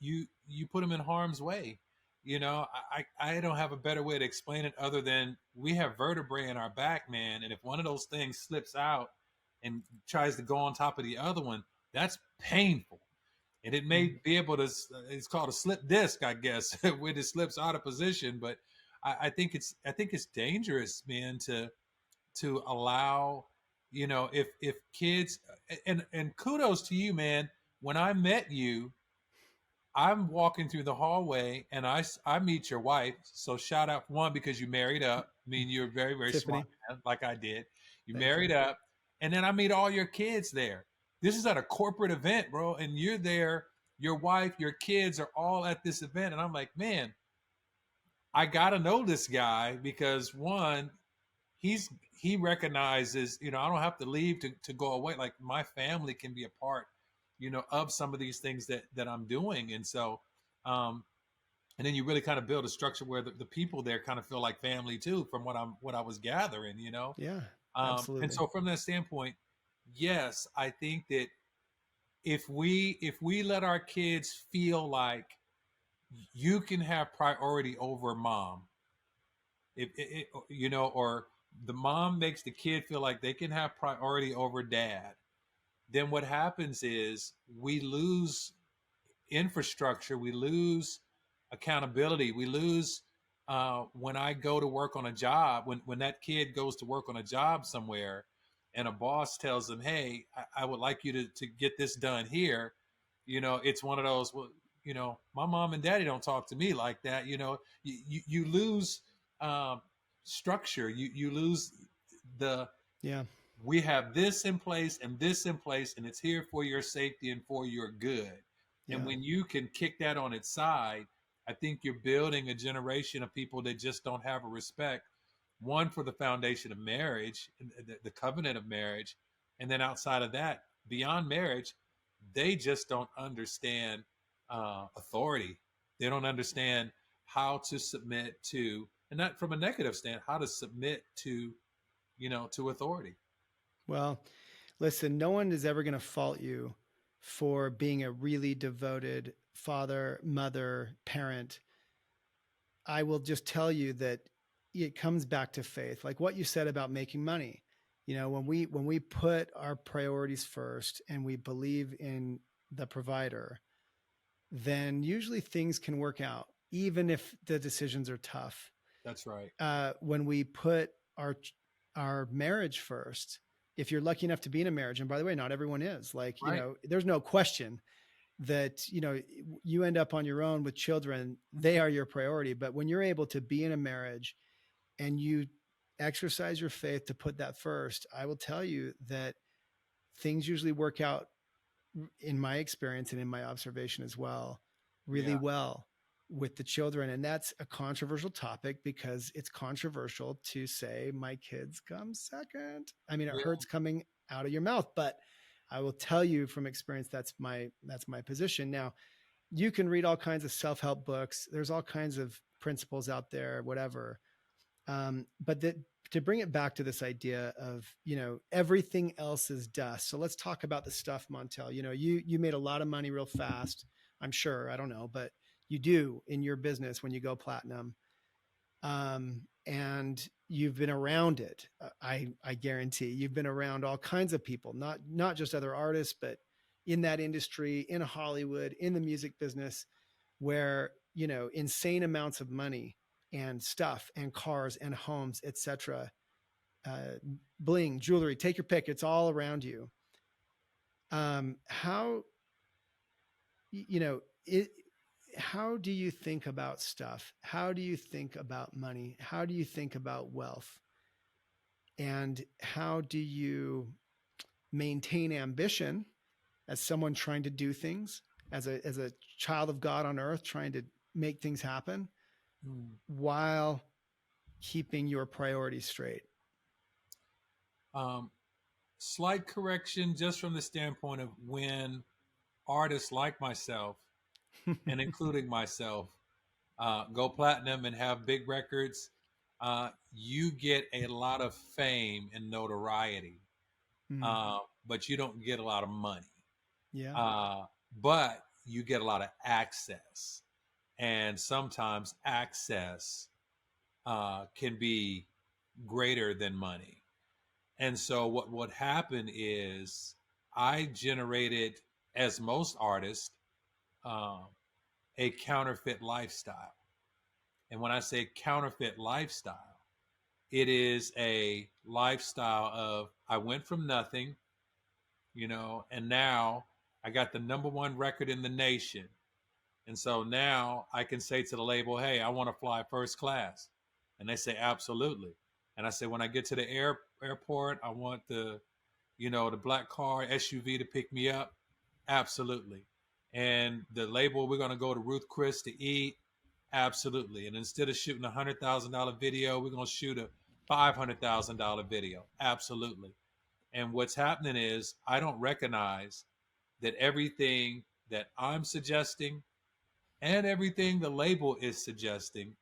S1: you put them in harm's way. I don't have a better way to explain it other than we have vertebrae in our back, man, and if one of those things slips out and tries to go on top of the other one, that's painful. And it may
S2: Mm.
S1: be able to, it's called a slip disc, I guess, when it slips out of position. But I think it's dangerous, man, to allow, if kids, and kudos to you, man. When I met you, I'm walking through the hallway and I meet your wife. So shout out, one, because you married up. I mean, you're very, very smart,
S2: Tiffany,
S1: man, like I did. You
S2: thank
S1: married
S2: you.
S1: up, And then I meet all your kids there. This is at a corporate event, bro, and you're there. Your wife, your kids are all at this event, and I'm like, man, I gotta know this guy because one, he recognizes, I don't have to leave to go away. Like my family can be a part, of some of these things that I'm doing. And so and then you really kind of build a structure where the people there kind of feel like family too, from what I was gathering.
S2: Yeah,
S1: And
S2: absolutely.
S1: so from that standpoint, yes, I think that if we let our kids feel like you can have priority over mom, if it, or the mom makes the kid feel like they can have priority over dad, then what happens is we lose infrastructure, we lose accountability, we lose when I go to work on a job, when that kid goes to work on a job somewhere and a boss tells them, hey, I would like you to get this done here. It's one of those, well, my mom and daddy don't talk to me like that. You lose um, structure, you lose the,
S2: Yeah.
S1: we have this in place and this in place, and it's here for your safety and for your good. And
S2: Yeah.
S1: when you can kick that on its side, I think you're building a generation of people that just don't have a respect, one, for the foundation of marriage, the covenant of marriage. And then outside of that, beyond marriage, they just don't understand authority. They don't understand how to submit to, and not from a negative stand, how to submit to authority.
S2: Well, listen, no one is ever going to fault you for being a really devoted father, mother, parent. I will just tell you that it comes back to faith. Like what you said about making money. When we put our priorities first and we believe in the provider, then usually things can work out, even if the decisions are tough.
S1: That's right.
S2: When we put our marriage first, if you're lucky enough to be in a marriage, and by the way, not everyone is, like,
S1: Right.
S2: there's no question that, you end up on your own with children, they are your priority. But when you're able to be in a marriage and you exercise your faith to put that first, I will tell you that things usually work out, in my experience and in my observation as well, really
S1: Yeah.
S2: well with the children. And that's a controversial topic because it's controversial to say my kids come second. I mean, it
S1: Yeah.
S2: hurts coming out of your mouth, but I will tell you from experience, that's my position. Now, you can read all kinds of self-help books. There's all kinds of principles out there, whatever. But to bring it back to this idea of, everything else is dust. So let's talk about the stuff, Montell. You made a lot of money real fast. I'm sure, I don't know, but you do in your business when you go platinum. And you've been around it. I guarantee you've been around all kinds of people, not just other artists, but in that industry, in Hollywood, in the music business, where, insane amounts of money and stuff and cars and homes, etc., bling, jewelry, take your pick. It's all around you. How, how do you think about stuff? How do you think about money? How do you think about wealth? And how do you maintain ambition as someone trying to do things, as a child of God on earth, trying to make things happen,
S1: Mm.
S2: while keeping your priorities straight?
S1: Um, Slight correction, just from the standpoint of when artists like myself, and including myself, go platinum and have big records, you get a lot of fame and notoriety,
S2: Mm,
S1: but you don't get a lot of money.
S2: yeah.
S1: Uh, but you get a lot of access, and sometimes access can be greater than money. And so what happened is I generated, as most artists, um, a counterfeit lifestyle. And when I say counterfeit lifestyle, it is a lifestyle of I went from nothing, and now I got the number one record in the nation. And so now I can say to the label, hey, I want to fly first class. And they say, absolutely. And I say, when I get to the airport, I want the the black car SUV to pick me up? Absolutely. And the label, we're going to go to Ruth Chris to eat? Absolutely. And instead of shooting $100,000 video, we're going to shoot a $500,000 video? Absolutely. And what's happening is I don't recognize that everything that I'm suggesting and everything the label is suggesting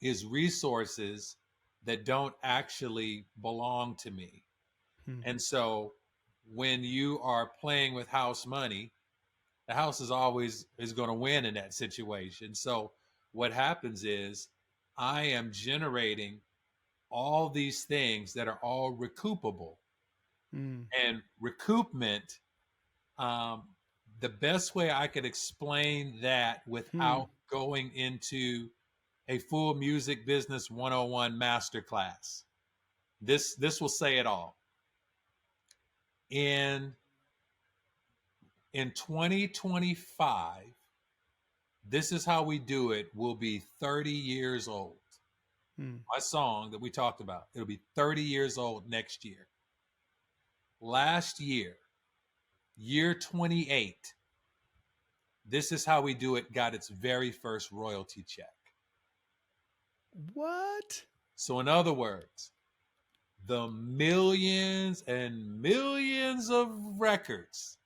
S1: is resources that don't actually belong to me.
S2: Hmm.
S1: And so when you are playing with house money, the house is going to win in that situation. So what happens is I am generating all these things that are all recoupable.
S2: Hmm.
S1: And recoupment, um, the best way I could explain that
S2: Hmm.
S1: without going into a full music business 101 masterclass. This will say it all. In in 2025, this is how we do it. We'll be 30 years old.
S2: Hmm.
S1: My song that we talked about, it'll be 30 years old next year. Last year, year 28, this is how we do it got its very first royalty check.
S2: What?
S1: So in other words, the millions and millions of records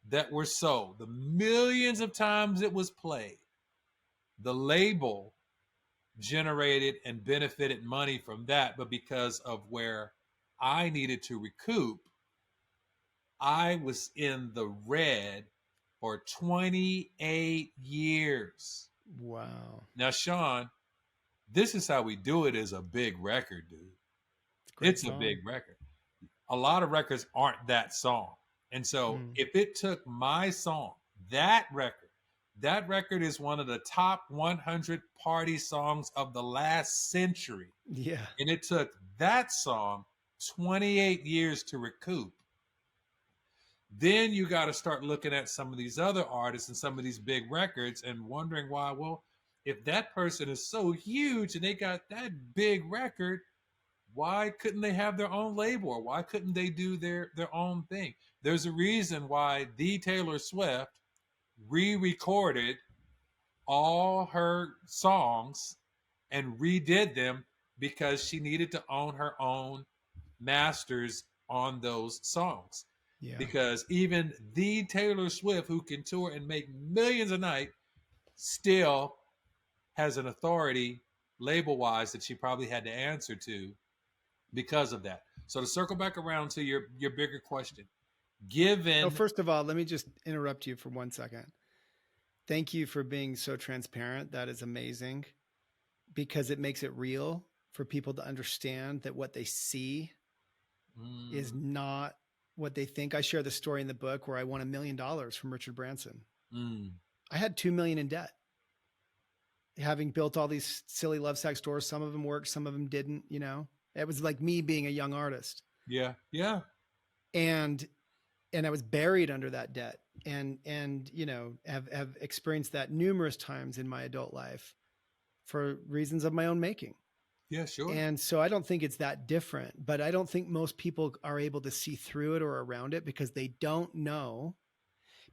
S1: that were sold, the millions of times it was played, the label generated and benefited money from that. But because of where I needed to recoup, I was in the red for 28 years.
S2: Wow.
S1: Now, Sean, this is how we do it is a big record, dude.
S2: Great
S1: It's a
S2: song.
S1: big record. A lot of records aren't that song. And so
S2: Hmm.
S1: if it took my song, that record is one of the top 100 party songs of the last century.
S2: Yeah.
S1: And it took that song 28 years to recoup. Then you got to start looking at some of these other artists and some of these big records and wondering why, well, if that person is so huge and they got that big record, why couldn't they have their own label, or why couldn't they do their own thing? There's a reason why the Taylor Swift re-recorded all her songs and redid them, because she needed to own her own masters on those songs.
S2: Yeah.
S1: Because even the Taylor Swift, who can tour and make millions a night, still has an authority label wise that she probably had to answer to because of that. So to circle back around to your bigger question,
S2: Oh,
S1: given
S2: first of all, let me just interrupt you for 1 second. Thank you for being so transparent. That is amazing, because it makes it real for people to understand that what they see is not what they think. I share the story in the book where I won $1 million from Richard Branson. I had 2 million in debt, having built all these silly love sack stores. Some of them worked, some of them didn't. It was like me being a young artist.
S1: yeah,
S2: And I was buried under that debt, and have experienced that numerous times in my adult life for reasons of my own making.
S1: yeah, sure,
S2: And so I don't think it's that different, but I don't think most people are able to see through it or around it, because they don't know.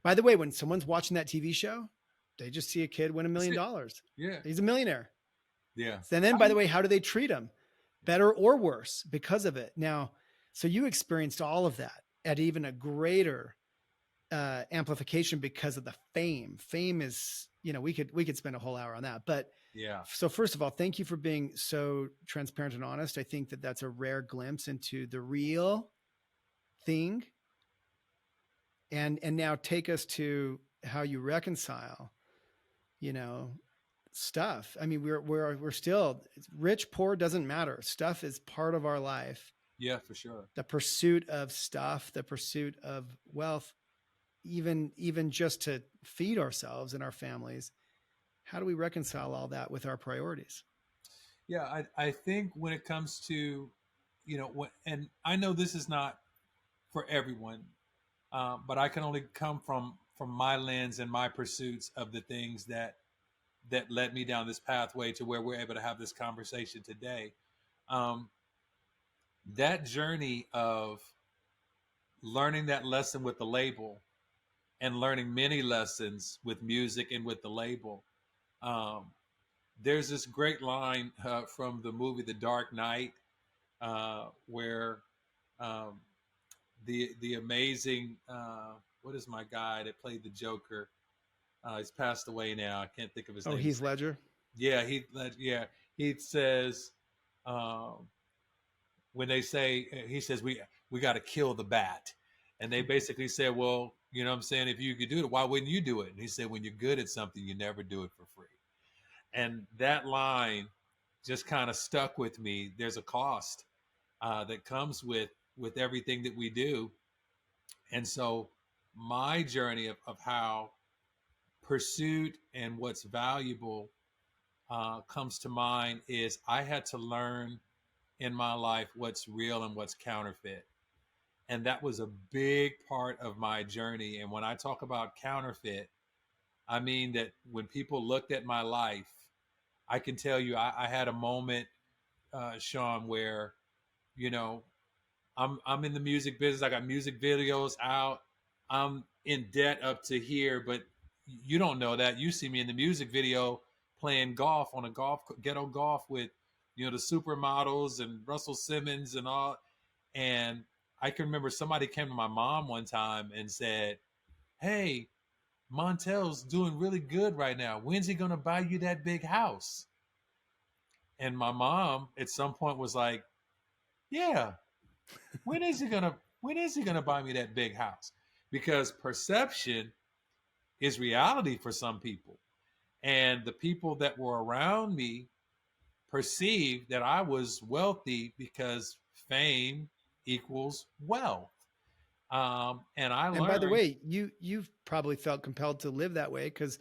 S2: By the way, when someone's watching that TV show, they just see a kid win $1
S1: that's
S2: million.
S1: it. Yeah,
S2: He's a millionaire.
S1: yeah,
S2: And then, by the way, how do they treat him? Better or worse because of it? Now, so you experienced all of that at even a greater amplification because of the fame. Fame is, we could spend a whole hour on that. But
S1: yeah,
S2: so first of all, thank you for being so transparent and honest. I think that that's a rare glimpse into the real thing. And now take us to how you reconcile, stuff. I mean, we're still rich, poor, doesn't matter. Stuff is part of our life.
S1: yeah, for sure.
S2: The pursuit of stuff, the pursuit of wealth, even just to feed ourselves and our families. How do we reconcile all that with our priorities?
S1: Yeah, I think when it comes to, and I know this is not for everyone, but I can only come from my lens and my pursuits of the things that led me down this pathway to where we're able to have this conversation today. That journey of learning that lesson with the label and learning many lessons with music and with the label. Um, there's this great line from the movie The Dark Knight where um, the amazing what is my guy that played the Joker? He's passed away now. I can't think of his
S2: Oh,
S1: name.
S2: Heath Ledger.
S1: Yeah, he says when they say he says we got to kill the bat, and they basically said, well, you know what I'm saying, if you could do it, why wouldn't you do it? And he said, when you're good at something, you never do it for free. And that line just kind of stuck with me. There's a cost that comes with everything that we do, and so my journey of how pursuit and what's valuable comes to mind is I had to learn in my life what's real and what's counterfeit. And that was a big part of my journey. And when I talk about counterfeit, I mean that when people looked at my life, I can tell you I had a moment, Sean, where, you know, I'm in the music business. I got music videos out. I'm in debt up to here, but you don't know that. You see me in the music video playing golf on a ghetto golf with, you know, the supermodels and Russell Simmons and all. And I can remember somebody came to my mom one time and said, "Hey, Montell's doing really good right now. When's he gonna buy you that big house?" And my mom at some point was like, "Yeah, when is he gonna buy me that big house?" Because perception is reality for some people. And the people that were around me perceived that I was wealthy because fame equals wealth. And I
S2: And by the
S1: learned
S2: way, you've probably felt compelled to live that way because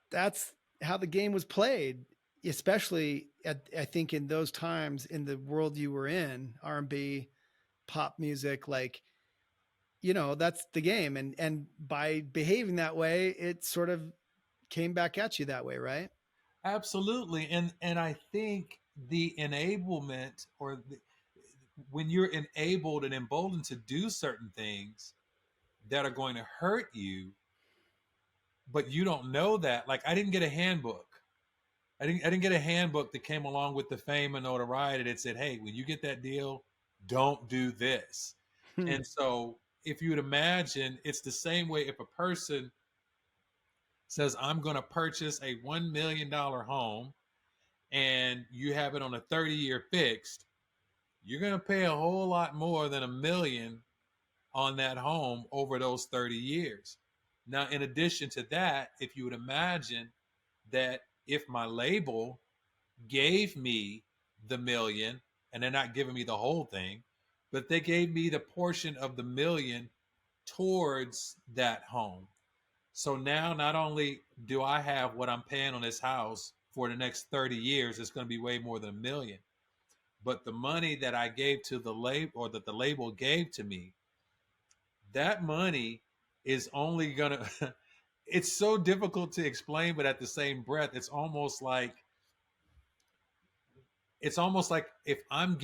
S2: that's how the game was played, especially I think in those times in the world you were in, R&B, pop music, like, you know, that's the game. And by behaving that way, it sort of came back at you that way, right?
S1: absolutely, and I think the enablement when you're enabled and emboldened to do certain things that are going to hurt you, but you don't know that. Like I didn't get a handbook. I didn't get a handbook that came along with the fame and notoriety that said, "Hey, when you get that deal, don't do this." And so, if you would imagine, it's the same way if a person says, "I'm going to purchase a $1 million home," and you have it on a 30-year fixed, you're going to pay a whole lot more than $1 million on that home over those 30 years. Now, in addition to that, if you would imagine that if my label gave me the million, and they're not giving me the whole thing, but they gave me the portion of the million towards that home. So now not only do I have what I'm paying on this house for the next 30 years, it's going to be way more than $1 million. But the money that I gave to the label or that the label gave to me, that money is only going to, it's so difficult to explain, but at the same breath, it's almost like if I'm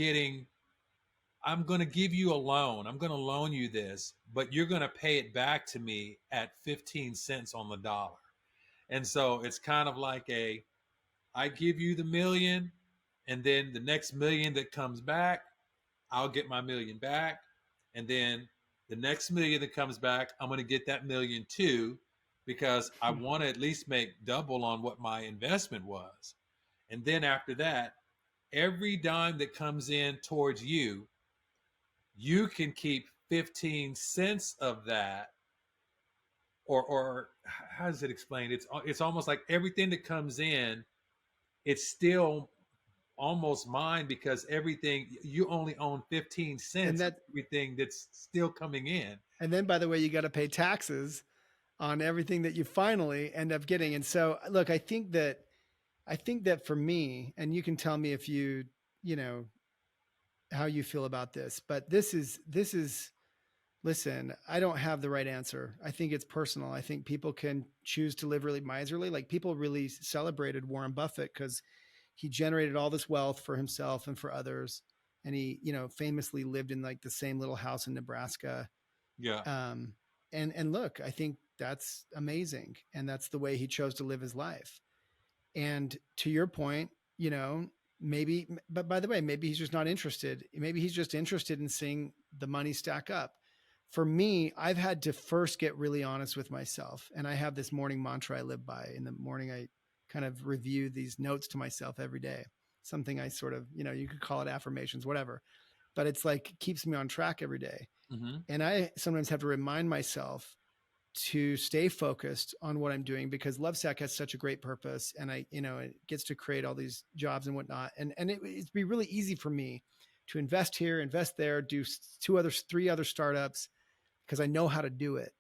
S1: going to give you a loan. I'm going to loan you this, but you're going to pay it back to me at 15 cents on the dollar. And so it's kind of like I give you the million, and then the next million that comes back, I'll get my million back. And then the next million that comes back, I'm going to get that million too, because I want to at least make double on what my investment was. And then after that, every dime that comes in towards you, you can keep 15 cents of that, or how does it explain? It's almost like everything that comes in, it's still almost mine because everything you only own 15
S2: And
S1: cents of
S2: that,
S1: everything that's still coming in.
S2: and then by the way, you got to pay taxes on everything that you finally end up getting. And so, look, I think that for me, and you can tell me if you know, how you feel about this, but this is listen, I don't have the right answer. I think it's personal. I think people can choose to live really miserly. Like people really celebrated Warren Buffett because he generated all this wealth for himself and for others. And he, you know, famously lived in like the same little house in Nebraska.
S1: Yeah.
S2: Um, and look, I think that's amazing, and that's the way he chose to live his life. And to your point, you know, maybe, but by the way, maybe he's just not interested. Maybe he's just interested in seeing the money stack up. For me, I've had to first get really honest with myself. And I have this morning mantra I live by. In the morning, I kind of review these notes to myself every day. Something I sort of, you know, you could call it affirmations, whatever, but it's like keeps me on track every day.
S1: Mm-hmm.
S2: And I sometimes have to remind myself to stay focused on what I'm doing, because Lovesac has such a great purpose, and I, you know, it gets to create all these jobs and whatnot. And it'd be really easy for me to invest here, invest there, do three other startups, because I know how to do it.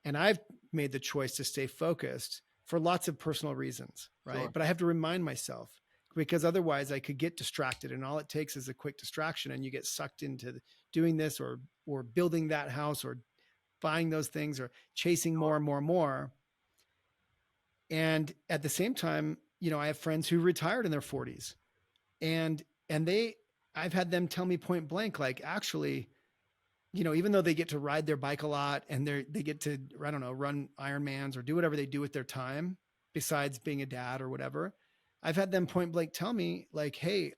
S2: And I've made the choice to stay focused for lots of personal reasons, right?
S1: Sure.
S2: But I have to remind myself, because otherwise I could get distracted, and all it takes is a quick distraction and you get sucked into doing this or building that house or buying those things or chasing more and more and more. And at the same time, you know, I have friends who retired in their 40s, and they, I've had them tell me point blank, like, actually, you know, even though they get to ride their bike a lot and they get to, I don't know, run Ironmans or do whatever they do with their time besides being a dad or whatever, I've had them point blank tell me, like, hey,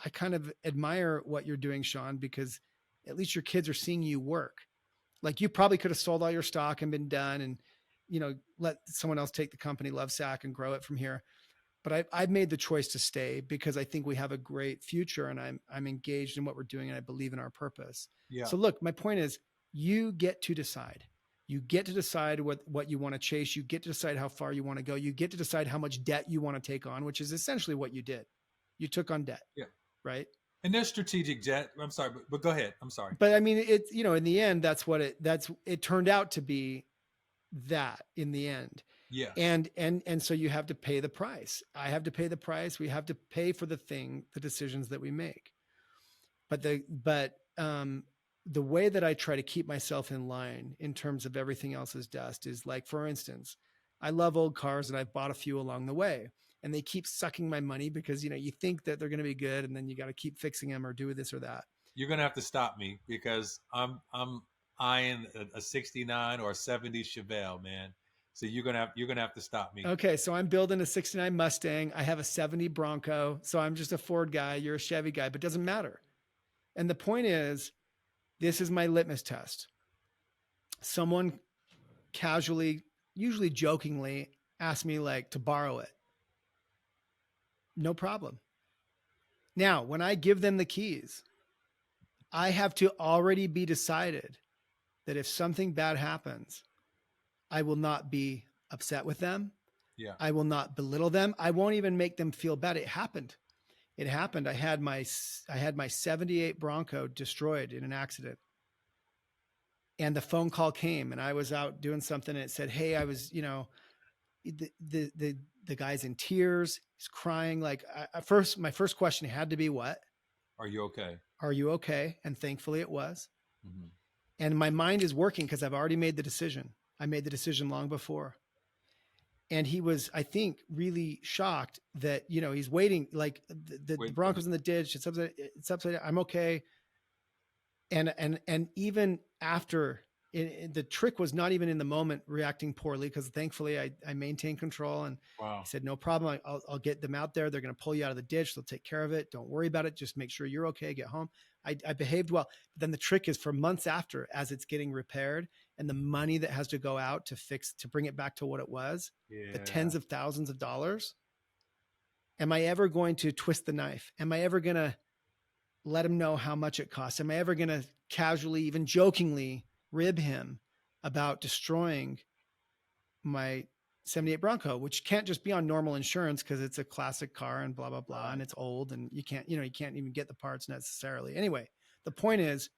S2: I kind of admire what you're doing, Sean, because at least your kids are seeing you work. Like, you probably could have sold all your stock and been done, and, you know, let someone else take the company Lovesac and grow it from here. But I've made the choice to stay because I think we have a great future, and I'm engaged in what we're doing, and I believe in our purpose.
S1: Yeah.
S2: So look, my point is, you get to decide. You get to decide what you want to chase. You get to decide how far you want to go. You get to decide how much debt you want to take on, which is essentially what you did. You took on debt,
S1: Yeah.
S2: right?
S1: And there's strategic jet. I'm sorry, but go ahead. I'm sorry.
S2: But I mean, it's, you know, in the end, it turned out to be that in the end.
S1: Yes.
S2: And so you have to pay the price. I have to pay the price. We have to pay for the decisions that we make. But the way that I try to keep myself in line in terms of everything else is dust is, like, for instance, I love old cars, and I've bought a few along the way, and they keep sucking my money because, you know, you think that they're going to be good, and then you got to keep fixing them or do this or that.
S1: You're gonna have to stop me because I'm eyeing a 69 or a 70 Chevelle, man. So you're gonna have to stop me.
S2: Okay, so I'm building a 69 Mustang. I have a 70 Bronco. So I'm just a Ford guy. You're a Chevy guy, but it doesn't matter. And the point is, this is my litmus test. Someone casually, usually jokingly, asked me, like, to borrow it. No problem. Now, when I give them the keys, I have to already be decided that if something bad happens, I will not be upset with them.
S1: Yeah.
S2: I will not belittle them. I won't even make them feel bad. It happened. It happened. I had my 78 Bronco destroyed in an accident. And the phone call came, and I was out doing something, and it said, hey, I was, you know, the guy's in tears. He's crying. Like, my first question had to be, what?
S1: Are you okay?
S2: Are you okay? And thankfully it was.
S1: Mm-hmm.
S2: And my mind is working because I've already made the decision. I made the decision long before. And he was, I think, really shocked that, you know, he's waiting, like, the Broncos in the ditch. It's upside down. I'm okay. And even after the trick was not even in the moment reacting poorly, because thankfully I maintained control, and
S1: Wow.
S2: he said, no problem. I'll get them out there. They're going to pull you out of the ditch. They'll take care of it. Don't worry about it. Just make sure you're okay. Get home. I behaved well. But then the trick is, for months after, as it's getting repaired, and the money that has to go out to bring it back to what it was, the tens of thousands of dollars. Am I ever going to twist the knife? Am I ever going to let him know how much it costs? Am I ever going to casually, even jokingly, rib him about destroying my 78 Bronco, which can't just be on normal insurance because it's a classic car and blah, blah, blah. And it's old, and you can't even get the parts necessarily. Anyway, the point is,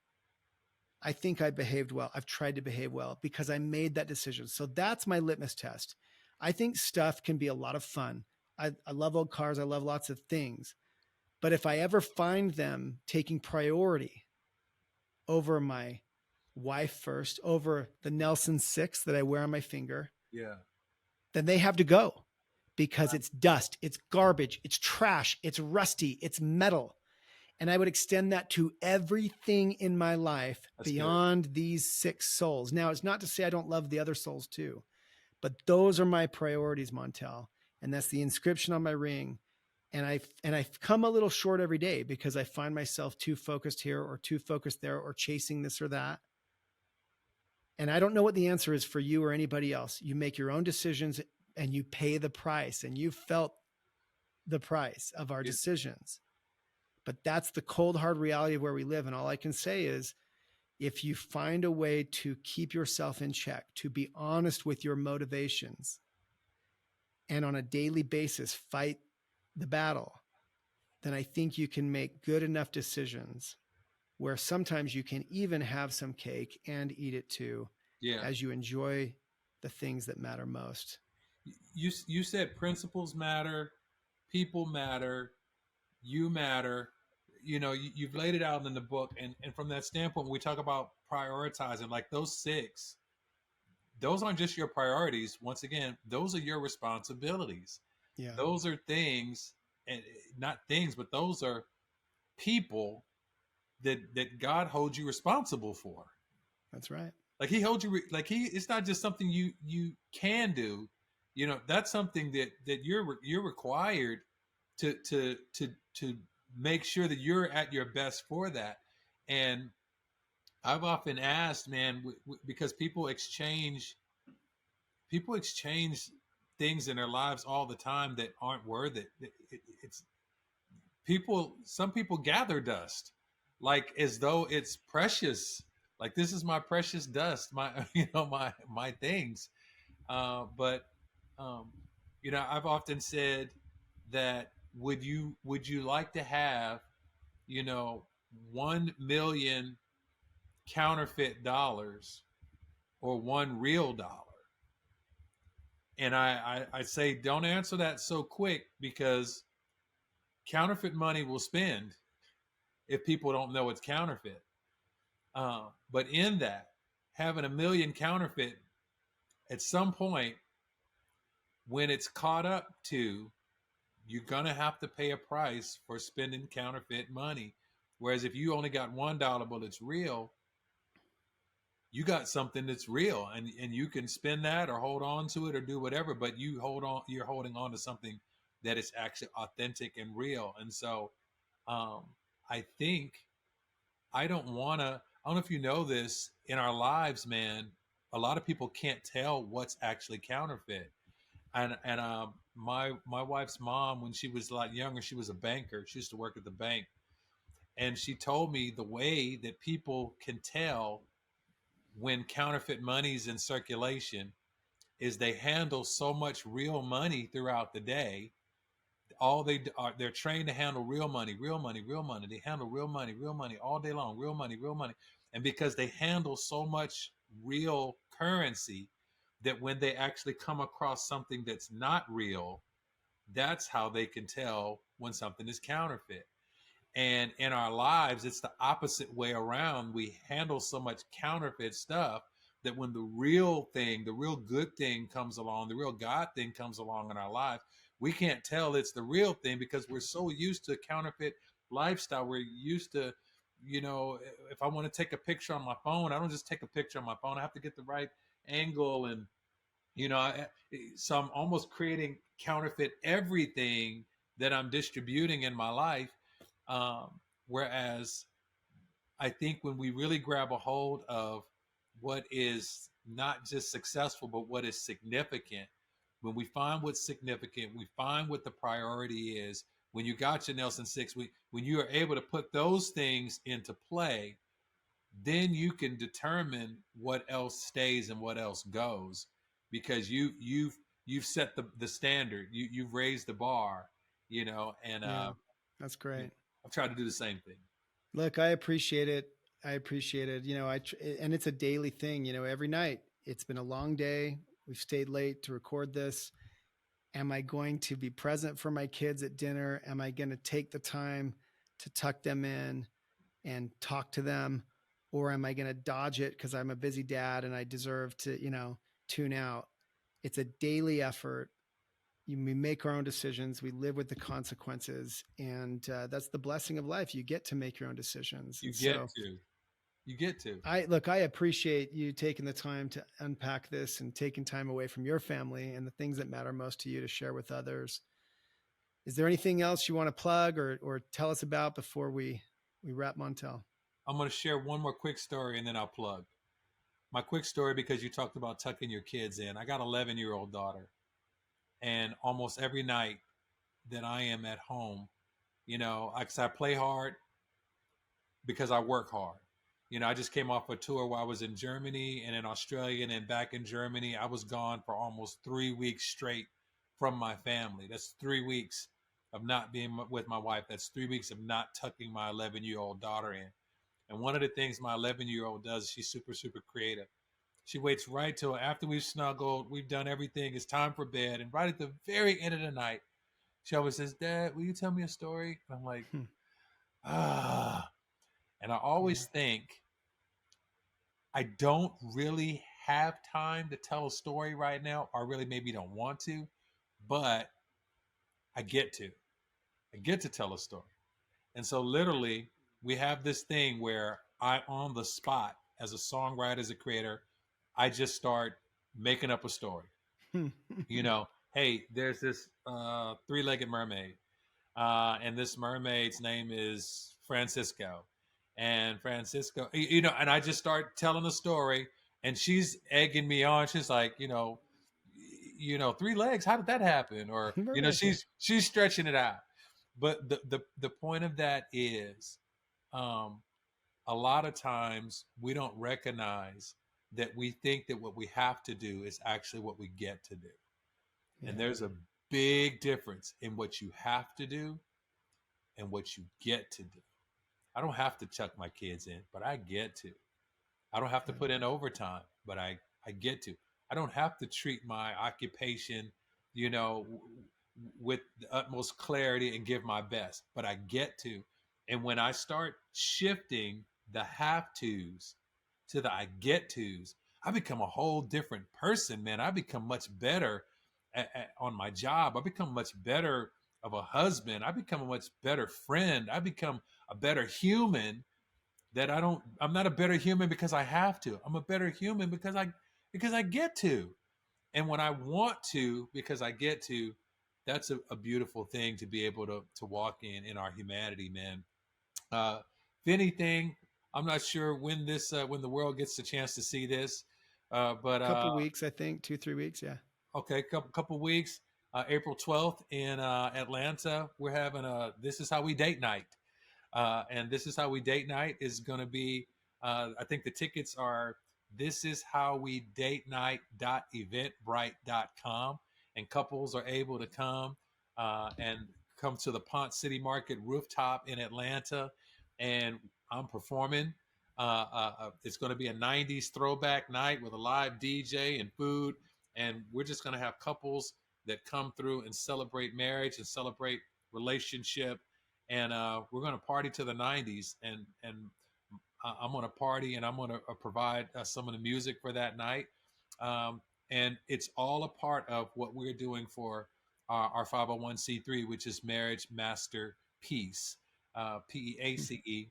S2: I think I behaved well. I've tried to behave well because I made that decision. So that's my litmus test. I think stuff can be a lot of fun. I love old cars. I love lots of things. But if I ever find them taking priority over my wife first, over the Nelson 6 that I wear on my finger, then they have to go, because it's dust, it's garbage, it's trash, it's rusty, it's metal. And I would extend that to everything in my life
S1: That's good.
S2: beyond these 6 souls. Now, it's not to say I don't love the other souls too, but those are my priorities, Montell. And that's the inscription on my ring. And I've come a little short every day because I find myself too focused here or too focused there or chasing this or that. And I don't know what the answer is for you or anybody else. You make your own decisions and you pay the price, and you've felt the price of our
S1: Yeah.
S2: decisions. But that's the cold, hard reality of where we live. And all I can say is, if you find a way to keep yourself in check, to be honest with your motivations, and on a daily basis fight the battle, then I think you can make good enough decisions where sometimes you can even have some cake and eat it too,
S1: Yeah.
S2: as you enjoy the things that matter most.
S1: You said principles matter, people matter, you matter. You've laid it out in the book, and from that standpoint, when we talk about prioritizing, like those 6, those aren't just your priorities. Once again, those are your responsibilities.
S2: Yeah,
S1: Those are things, and not things, but those are people that God holds you responsible for.
S2: that's right.
S1: Like he holds you, like it's not just something you can do. That's something that you're required to make sure that you're at your best for that. And I've often asked, man, because people exchange things in their lives all the time that aren't worth it. It's people. Some people gather dust, like as though it's precious. Like this is my precious dust, my my things. But um, I've often said that would you like to have 1 million counterfeit dollars or one real dollar? And I say don't answer that so quick, because counterfeit money will spend if people don't know it's counterfeit. But in that, having 1 million counterfeit, at some point when it's caught up to, you're gonna have to pay a price for spending counterfeit money. Whereas if you only got $1 but it's real, you got something that's real, and you can spend that or hold on to it or do whatever, but you're holding on to something that is actually authentic and real. And so um, I think I don't know if you know this, in our lives, man, a lot of people can't tell what's actually counterfeit. And my wife's mom, when she was a lot younger, she was a banker. She used to work at the bank, and she told me the way that people can tell when counterfeit money's in circulation is they handle so much real money throughout the day. All they're trained to handle real money, real money, real money. They handle real money all day long, real money. And because they handle so much real currency, that when they actually come across something that's not real, that's how they can tell when something is counterfeit. And in our lives, it's the opposite way around. We handle so much counterfeit stuff that when the real thing, the real good thing comes along, the real God thing comes along in our life, we can't tell it's the real thing because we're so used to counterfeit lifestyle. We're used to, if I want to take a picture on my phone, I don't just take a picture on my phone. I have to get the right angle. And, so I'm almost creating counterfeit everything that I'm distributing in my life. um, Whereas I think when we really grab a hold of what is not just successful, but what is significant, when we find what's significant, we find what the priority is. When you got your Nelson Six, when you are able to put those things into play, then you can determine what else stays and what else goes, because you've set the standard, you've raised the bar, and
S2: Yeah, that's great.
S1: I've tried to do the same thing.
S2: Look, I appreciate it. I appreciate it. And it's a daily thing, every night. It's been a long day. We've stayed late to record this. Am I going to be present for my kids at dinner? Am I going to take the time to tuck them in and talk to them? Or am I going to dodge it because I'm a busy dad and I deserve to, tune out? It's a daily effort. we make our own decisions. We live with the consequences, and that's the blessing of life. You get to make your own decisions.
S1: You
S2: And
S1: get
S2: so,
S1: to. You get to.
S2: I appreciate you taking the time to unpack this and taking time away from your family and the things that matter most to you to share with others. Is there anything else you want to plug or tell us about before we wrap Montell?
S1: I'm going to share one more quick story and then I'll plug. My quick story, because you talked about tucking your kids in. I got an 11-year-old daughter, and almost every night that I am at home, I play hard because I work hard. I just came off a tour where I was in Germany and in Australia and then back in Germany. I was gone for almost 3 weeks straight from my family. That's 3 weeks of not being with my wife. That's 3 weeks of not tucking my 11-year-old daughter in. And one of the things my 11-year-old does, she's super, super creative. She waits right till after we've snuggled, we've done everything, it's time for bed. And right at the very end of the night, she always says, "Dad, will you tell me a story?" And I'm like, ah. And I always think, I don't really have time to tell a story right now, or really maybe don't want to, but I get to. I get to tell a story. And so literally, we have this thing where I, on the spot, as a songwriter, as a creator, I just start making up a story. Hey, there's this three-legged mermaid, and this mermaid's name is Francisco. And Francisco, and I just start telling the story, and she's egging me on. She's like, three legs. How did that happen? Or
S2: Right.
S1: she's stretching it out. But the point of that is, um, a lot of times we don't recognize that we think that what we have to do is actually what we get to do.
S2: Yeah.
S1: And there's a big difference in what you have to do and what you get to do. I don't have to chuck my kids in, but I get to. I don't have to put in overtime, but I get to. I don't have to treat my occupation, with the utmost clarity and give my best, but I get to. And when I start shifting the have tos to the I get tos, I become a whole different person, man. I become much better on my job. I become much better of a husband. I become a much better friend. I become a better human. I'm not a better human because I have to. I'm a better human because I get to. And when I want to, because I get to, that's a beautiful thing to be able to walk in our humanity, man. If anything, I'm not sure when the world gets the chance to see this, but
S2: Couple weeks, I think, 2-3 weeks. Yeah.
S1: okay, couple weeks. April 12th in Atlanta, we're having a This Is How We Date Night. And This Is How We Date Night is going to be, I think the tickets are thisishowwedatenight.eventbrite.com. And couples are able to come and come to the Ponce City Market rooftop in Atlanta. And I'm performing. It's going to be a 90s throwback night with a live DJ and food. And we're just going to have couples that come through and celebrate marriage and celebrate relationship. And we're going to party to the 90s. And I'm going to party, and I'm going to provide some of the music for that night. And it's all a part of what we're doing for our 501c3, which is Marriage Master Peace, PEACE.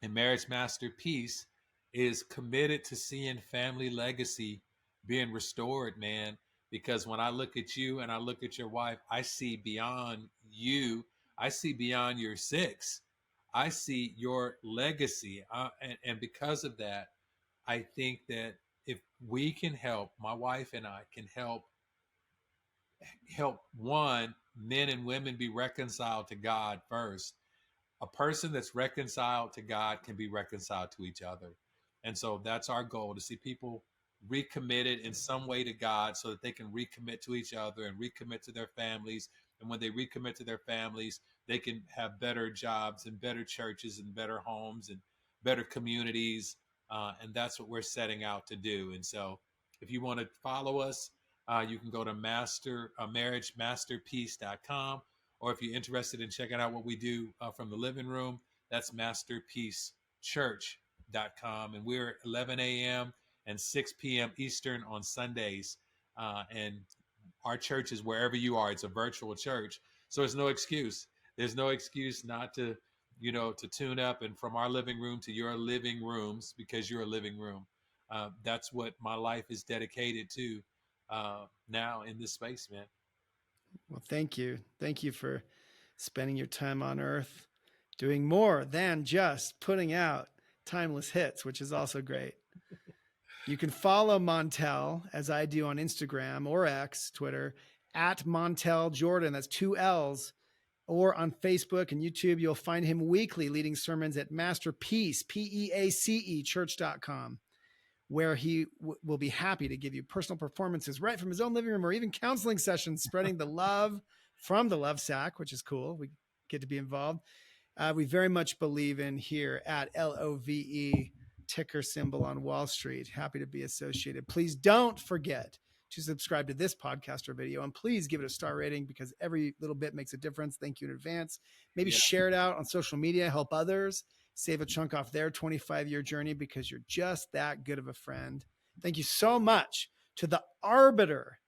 S1: And Marriage Master Peace is committed to seeing family legacy being restored, man. Because when I look at you and I look at your wife, I see beyond you. I see beyond your six. I see your legacy. And because of that, I think that if we can help, my wife and I can help one, men and women be reconciled to God first. A person that's reconciled to God can be reconciled to each other. And so that's our goal, to see people recommitted in some way to God so that they can recommit to each other and recommit to their families. And when they recommit to their families, they can have better jobs and better churches and better homes and better communities. And that's what we're setting out to do. And so if you want to follow us, you can go to marriagemasterpeace.com. Or if you're interested in checking out what we do from the living room, that's masterpeacechurch.com. And we're 11 a.m. and 6 p.m. Eastern on Sundays. And our church is wherever you are. It's a virtual church. So there's no excuse. There's no excuse not to, to tune up and from our living room to your living rooms, because you're a living room. That's what my life is dedicated to now in this space, man.
S2: Well, thank you. Thank you for spending your time on earth doing more than just putting out timeless hits, which is also great. You can follow Montell, as I do on Instagram or X, Twitter, at Montell Jordan. That's 2 L's. Or on Facebook and YouTube, you'll find him weekly leading sermons at Masterpiece, P-E-A-C-E, church.com, where he will be happy to give you personal performances right from his own living room, or even counseling sessions, spreading the love from the Love Sack, which is cool. We get to be involved. We very much believe in here at LOVE, ticker symbol on Wall Street. Happy to be associated. Please don't forget to subscribe to this podcast or video, and please give it a star rating, because every little bit makes a difference. Thank you in advance. Maybe share it out on social media, help others, save a chunk off their 25-year journey, because you're just that good of a friend. Thank you so much to the arbiter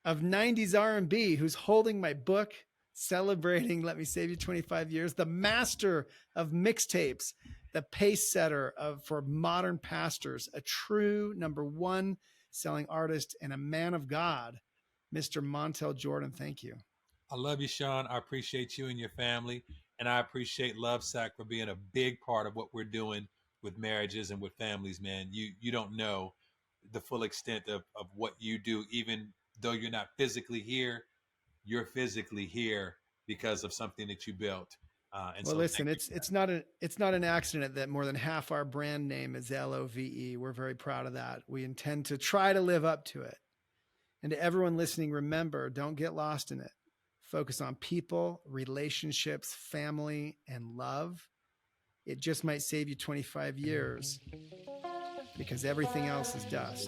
S2: of 90s R&B, who's holding my book celebrating Let Me Save You 25 Years, the master of mixtapes, the pace setter for modern pastors, a true #1 selling artist and a man of God, Mr. Montell Jordan. Thank you.
S1: I love you, Sean. I appreciate you and your family. And I appreciate Love Sack for being a big part of what we're doing with marriages and with families, man. You don't know the full extent of what you do. Even though you're not physically here, you're physically here because of something that you built.
S2: Well, listen, it's not an accident that more than half our brand name is LOVE. We're very proud of that. We intend to try to live up to it. And to everyone listening, remember, don't get lost in it. Focus on people, relationships, family, and love. It just might save you 25 years, because everything else is dust.